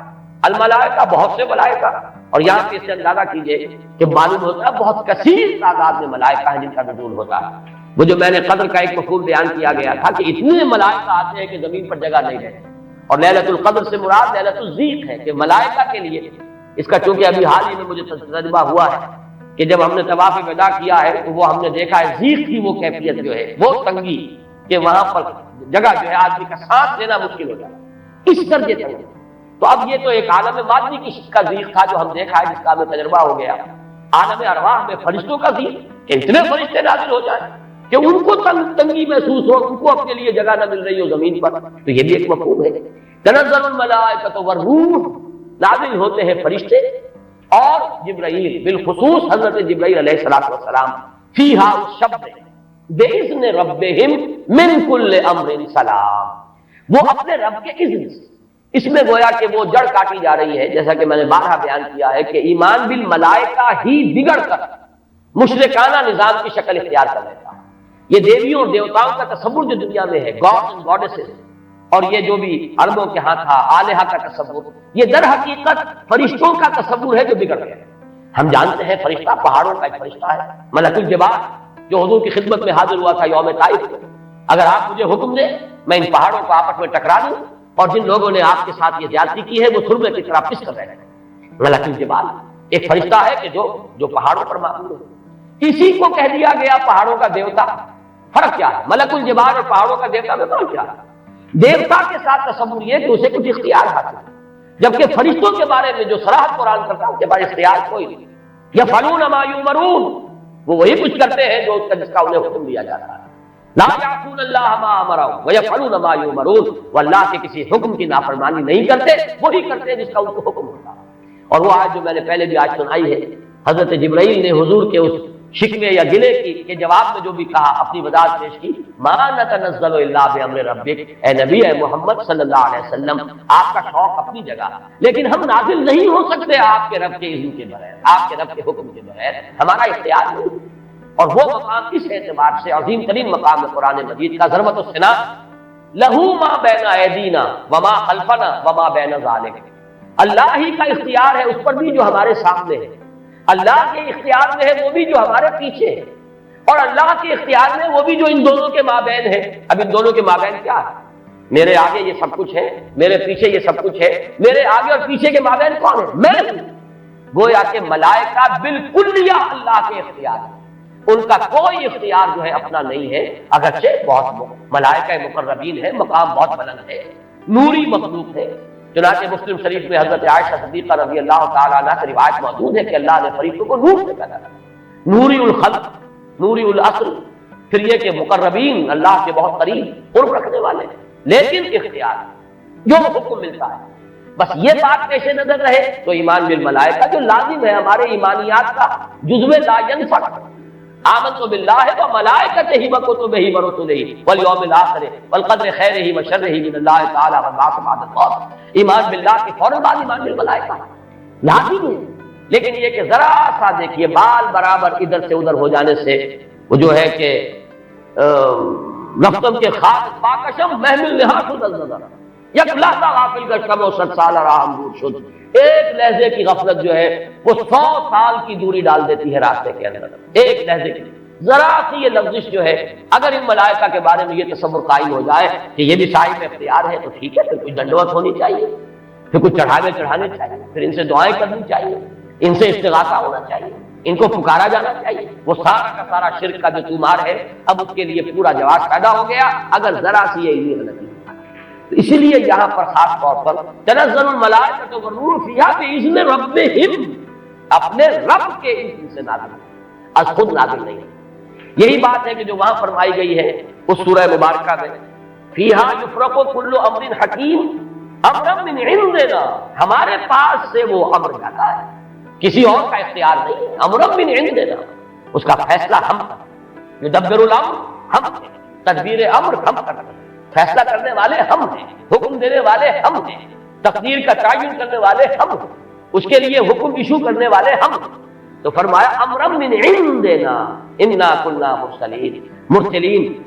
الملائکہ بہت سے ملائکہ، اور یہاں پہ اس سے اندازہ کیجئے کہ معلوم ہوتا ہے بہت کثیر تعداد میں ملائکہ ہیں جن کا نزول ہوتا ہے. وہ جو میں نے قدر کا ایک مفہوم بیان کیا گیا تھا کہ اتنے ملائکہ آتے ہیں کہ زمین پر جگہ نہیں رہتی، اور لیلۃ القدر سے مراد لیلۃ الضیق ہے کہ ملائکہ کے لیے اس کا چونکہ ابھی حال ہی میں مجھے تجربہ ہوا ہے کہ جب ہم نے طواف وداع کیا ہے تو وہ ہم نے دیکھا ہے ضیق کی وہ کیفیت جو ہے وہ تنگی کہ وہاں پر جگہ جو ہے آدمی کا سانس لینا مشکل ہو جائے اس درجے تک. تو اب یہ تو ایک عالم مادی کی کا ضیق تھا جو ہم دیکھا ہے، جس کا ہمیں تجربہ ہو گیا. عالم ارواح میں فرشتوں کا ضیق کہ اتنے فرشتے نازل ہو جائیں کہ ان کو تنگی محسوس ہو، ان کو اپنے لیے جگہ نہ مل رہی ہو زمین پر، تو یہ بھی ایک مفہوم ہے. تنزل الملائکۃ والروح، نازل ہوتے ہیں فرشتے اور جبرائیل، بالخصوص حضرت جبرائیل علیہ السلام، فیہا الشبد بِإِذْنِ رَبِّهِمْ مِنْ كُلِّ أَمْرٍ سَلَامٍ، وہ اپنے رب کے اذن سے. اس میں گویا کہ وہ جڑ کاٹی جا رہی ہے، جیسا کہ میں نے بارہا بیان کیا ہے کہ ایمان بالملائکہ ہی بگڑ کر مشرکانہ نظام کی شکل اختیار کر لیتا. یہ دیویوں اور دیوتاؤں کا تصور جو دنیا میں ہے، گاڈز اینڈ گاڈیسز، اور یہ جو بھی عربوں کے ہاں تھا آلہہ کا تصور، یہ در حقیقت فرشتوں کا تصور ہے جو بگڑ گیا. ہم جانتے ہیں فرشتہ پہاڑوں کا ایک فرشتہ ہے، ملک الجبال، جو حضور کی خدمت میں حاضر ہوا تھا یوم طائف کو. اگر آپ مجھے حکم دیں میں ان پہاڑوں کو آپس میں ٹکرا دوں، اور جن لوگوں نے آپ کے ساتھ یہ زیادتی کی ہے وہ سرمے کی طرح پس کر رہے ہیں. ملک الجبال ایک فرشتہ ہے کہ جو پہاڑوں پر معمول ہے. اسی کو کہہ دیا گیا پہاڑوں کا دیوتا. فرق کیا ہے ملک الجبال اور پہاڑوں کا دیوتا میں؟ فرق کیا ہے؟ دیوتا کے ساتھ تصور یہ کہ اسے کچھ اختیار حاصل ہے، جبکہ فرشتوں کے بارے میں جو صراحت قرآن کرتا ہے اس کے بارے اختیار کوئی نہیں. یفعلون ما یؤمرون، وہ وہی کچھ کرتے ہیں جو جس کا انہیں حکم دیا جاتا ہے. لا یعصون اللہ ما امرهم ویفعلون ما یؤمرون، وہ اللہ کے کسی حکم کی نافرمانی نہیں کرتے، وہی کرتے ہیں جس کا ان کو حکم ہوتا ہے. اور وہ آیت جو میں نے پہلے بھی آج سنائی ہے حضرت جبرائیل نے حضور کے اس شکوے یا گلے کے جواب میں جو بھی کہا، اپنی وضاحت پیش کی، ما نتنزل الا بامر ربک، اے نبی اے محمد صلی اللہ علیہ وسلم، آپ کا شوق اپنی جگہ، لیکن ہم نازل نہیں ہو سکتے آپ کے رب کے اذن کے بغیر، آپ کے رب کے حکم کے بغیر، ہمارا اختیار نہیں۔ اور وہ مقام اس اعتبار سے عظیم ترین مقام ہے قرآن مجید کا، ضربۃ السنا، لہو ما بین ایدینا وما خلفنا وما بین ذالک، اللہ ہی کا اختیار ہے اس پر بھی جو ہمارے سامنے ہے، اللہ کے اختیار میں ہے وہ بھی جو ہمارے پیچھے ہے، اور اللہ کے اختیار میں وہ بھی جو ان دونوں کے مابین ہے۔ اب ان دونوں کے مابین کیا ہے؟ میرے آگے یہ سب کچھ ہے، میرے پیچھے یہ سب کچھ ہے، میرے آگے اور پیچھے کے مابین کون ہے؟ میں ہوں۔ گویا کہ ملائکہ بالکلیہ اللہ کے اختیار ہے، ان کا کوئی اختیار جو ہے اپنا نہیں ہے، اگرچہ بہت ملائکہ مقربین ہے، مقام بہت بلند ہے، نوری مخلوق ہے۔ چنانچہ مسلم شریف میں حضرت عائشہ صدیقہ رضی اللہ تعالیٰ عنہ کی روایت موجود ہے کہ اللہ نے فرشتوں کو نور سے پیدا کیا، نوری الخلق، نوری الاصل، پھر یہ کہ مقربین، اللہ کے بہت قریب قرب رکھنے والے، لیکن اختیار جو حکم ملتا ہے، بس یہ بات پیش نظر رہے تو ایمان بالملائکہ جو لازم ہے ہمارے ایمانیات کا جزو لا ینفع، آمنت باللہ وملائکتہ وکتبہ ورسلہ والیوم الآخر والقدر خیرہ وشرہ من اللہ تعالی والبعث بعد الموت۔ ایمان باللہ کے فوراً بعد ایمان بالملائکہ لازم ہے، لیکن یہ کہ ذرا سا دیکھیے بال برابر ادھر سے ادھر ہو جانے سے وہ جو ہے کہ رفتم کے خاک پاکشم محمل نہا شد النظر، یک لحظہ غافل کا شب و 100 سال راہم دور شد، ایک لحظے کی غفلت جو ہے وہ 100 سال کی دوری ڈال دیتی ہے راستے کے اندر، ایک لحظے کی ذرا سی یہ لفظش جو ہے، اگر ان ملائکہ کے بارے میں یہ تصور قائم ہو جائے کہ یہ بھی صاحب اختیار ہے تو ٹھیک ہے، پھر کچھ دنڈوت ہونی چاہیے، پھر کچھ چڑھاوے چڑھانے چاہیے، پھر ان سے دعائیں کرنی چاہیے، ان سے استغاثہ ہونا چاہیے، ان کو پکارا جانا چاہیے۔ وہ سارا کا سارا شرک کا جو تمہار ہے اب اس کے لیے پورا جواز پیدا ہو گیا اگر ذرا سی یہ علمی غلطی۔ تو اسی لیے یہاں پر خاص طور پر تنزل الملائکۃ والروح فیہا بإذن ربہم، اپنے رب کے اذن سے نازل، از خود نازل نہیں۔ یہی بات ہے کہ جو وہاں فرمائی گئی ہے اس سورہ مبارکہ میں، فیہا یفرق کل امر حکیم امرا من عندنا، ہمارے پاس سے وہ امر جاتا ہے، کسی اور کا اختیار نہیں ہے، امرا من عندنا، اس کا فیصلہ ہم کرتے ہیں، یدبر الامر ہم ہیں، تدبیر امر ہم کرتے ہیں، فیصلہ کرنے والے ہم ہیں، حکم دینے والے ہم ہیں، تقدیر کا تعین کرنے والے ہم ہیں، اس کے لیے حکم ایشو کرنے والے ہم ہیں۔ تو فرمایا امرا من عندنا انا کنا مرسلین،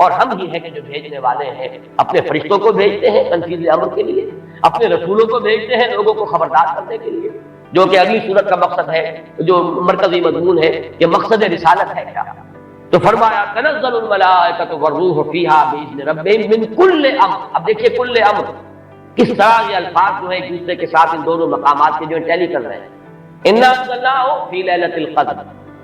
اور ہم ہی ہیں کہ جو بھیجنے والے ہیں، اپنے فرشتوں کو بھیجتے ہیں تنفیذ امر کے لیے، اپنے رسولوں کو بھیجتے ہیں لوگوں کو خبردار کرنے کے لیے، جو کہ اگلی صورت کا مقصد ہے، جو مرکزی مضمون ہے کہ مقصد رسالت ہے کیا۔ تو فرمایا تنزل الملائکۃ والروح فیہا باذن ربہم من کل امر۔ اب دیکھیے کل امر کس طرح یہ الفاظ جو ہے ایک دوسرے کے ساتھ ان دونوں مقامات کے جو ٹیلی کر رہے ہیں۔ انا انزلناہ فی لیلۃ القدر،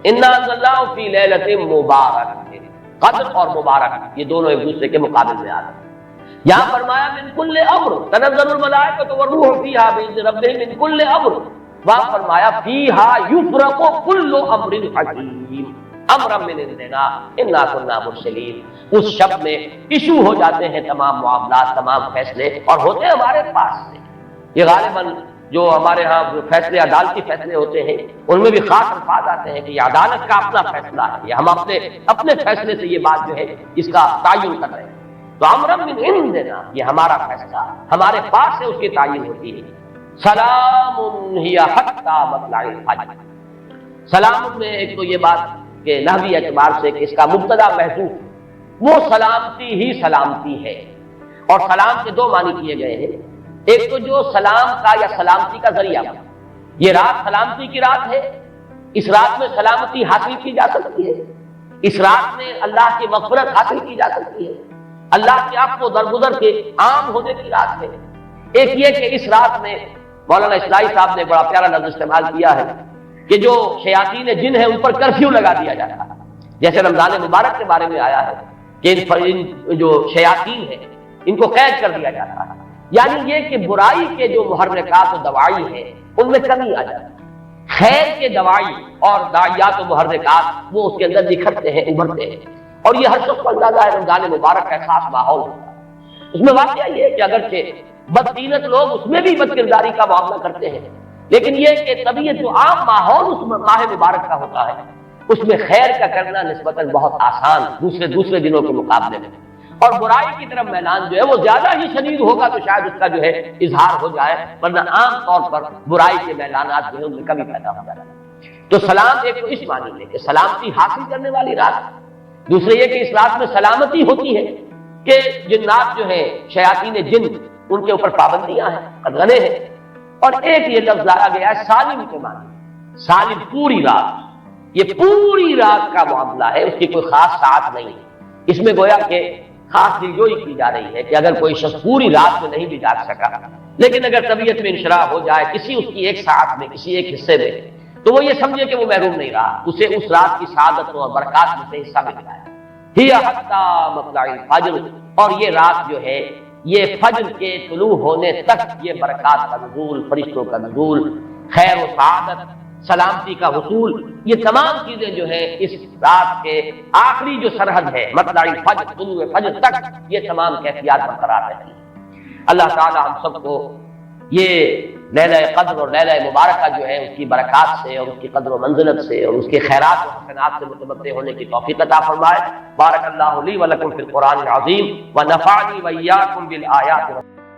انا انزلناہ فی لیلۃ مبارکۃ، قدر اور مبارک یہ دونوں ایک دوسرے کے مقابل میں آ رہے ہیں۔ یہاں فرمایا من کل امر، تنزل الملائکۃ والروح فیہا باذن ربہم من کل امر، وہاں فرمایا فیہا یفرق کل امر حکیم امرا من عندنا انا کنا مرسلین۔ اس شب میں ایشو ہو جاتے ہیں تمام معاملات، تمام فیصلے، اور ہوتے ہیں ہمارے پاس سے۔ یہ غالباً جو ہمارے ہاں فیصلے عدالتی فیصلے ہوتے ہیں ان میں بھی خاص الفاظ آتے ہیں کہ یہ عدالت کا اپنا فیصلہ ہے، یہ ہم اپنے فیصلے سے یہ بات جو ہے اس کا تعین کر رہے ہیں۔ تو امرا من عندنا یہ ہمارا فیصلہ ہمارے پاس سے اس کی تعین ہوتی ہے۔ سلام ہی حتی مطلع الفجر، سلام میں ایک تو یہ بات کہ نحوی اعتبار سے کہ اس کا مبتدا محذوف، وہ سلامتی ہی سلامتی ہے، اور سلام کے دو معنی کیے گئے ہیں، ایک تو جو سلام کا یا سلامتی کا ذریعہ، یہ رات سلامتی کی رات ہے، اس رات میں سلامتی حاصل کی جا سکتی ہے، اس رات میں اللہ کی مغفرت حاصل کی جا سکتی ہے، اللہ کے عفو و درگزر کے عام ہونے کی رات ہے۔ ایک یہ کہ اس رات میں مولانا اسلائی صاحب نے بڑا پیارا لفظ استعمال کیا ہے کہ جو شیاطین جن ہیں ان پر کرفیو لگا دیا جاتا ہے، جیسے رمضان مبارک کے بارے میں آیا ہے کہ ان جو شیاطین ہیں ان کو قید کر دیا جاتا ہے، یعنی یہ کہ برائی کے جو محرکات و دوائی ہیں ان میں کمی آ جاتی ہے، خیر کے دوائی اور داعیات و محرکات وہ اس کے اندر نکھرتے ہیں، ابھرتے ہیں، اور یہ ہر شخص کو اندازہ ہے رمضان مبارک کا خاص ماحول ہوتا ہے۔ اس میں واقعہ یہ ہے کہ اگرچہ بدقیمت لوگ اس میں بھی بد کرداری کا معاملہ کرتے ہیں، لیکن یہ کہ طبیعت جو عام ماحول اس ماہ مبارک کا ہوتا ہے اس میں خیر کا کرنا نسبتاً بہت آسان دوسرے دنوں کے مقابلے میں، اور برائی کی طرف میلان جو ہے وہ زیادہ ہی شدید ہوگا تو شاید اس کا جو ہے اظہار ہو جائے، ورنہ عام طور پر برائی کے میلانات جو ہے ان میں کمی پیدا ہو جاتا ہے۔ تو سلام ایک تو اس معنی میں کہ سلامتی حاصل کرنے والی رات، دوسرے یہ کہ اس رات میں سلامتی ہوتی ہے کہ جنات جو ہے شیاطین جن ان کے اوپر پابندیاں ہیں، قدغنے ہیں، اور ایک یہ لفظ لایا گیا ہے سالم کے معنی، سالم پوری رات، یہ پوری رات کا معاملہ ہے، اس کی کوئی خاص ساعت نہیں ہے۔ اس میں گویا کہ خاص دلجوئی کی جا رہی ہے کہ اگر کوئی شخص پوری رات میں نہیں بھی جاگ سکا لیکن اگر طبیعت میں انشراح ہو جائے کسی اس کی ایک ساعت میں، کسی ایک حصے میں، تو وہ یہ سمجھے کہ وہ محروم نہیں رہا، اسے اس رات کی سعادتوں اور برکات میں سے حصہ مل رہا ہے۔ ہی حتی مطلع الفجر، اور یہ رات جو ہے یہ فجر کے طلوع ہونے تک یہ برکات کا نزول، فرشتوں کا نزول، خیر و سعادت، سلامتی کا حصول، یہ تمام چیزیں جو ہے اس رات کے آخری جو سرحد ہے مطلع الفجر، طلوع فجر تک یہ تمام کیفیات برقرار رہتی ہیں۔ اللہ تعالی ہم سب کو یہ لیلہ قدر اور لیلہ مبارکہ جو ہے اس کی برکات سے اور اس کی قدر و منزلت سے اور اس کے خیرات و حسنات سے متمتع ہونے کی توفیق عطا فرمائے۔ بارک اللہ لی و لکم فی القرآن العظیم و نفعنی و ایاکم بالآیات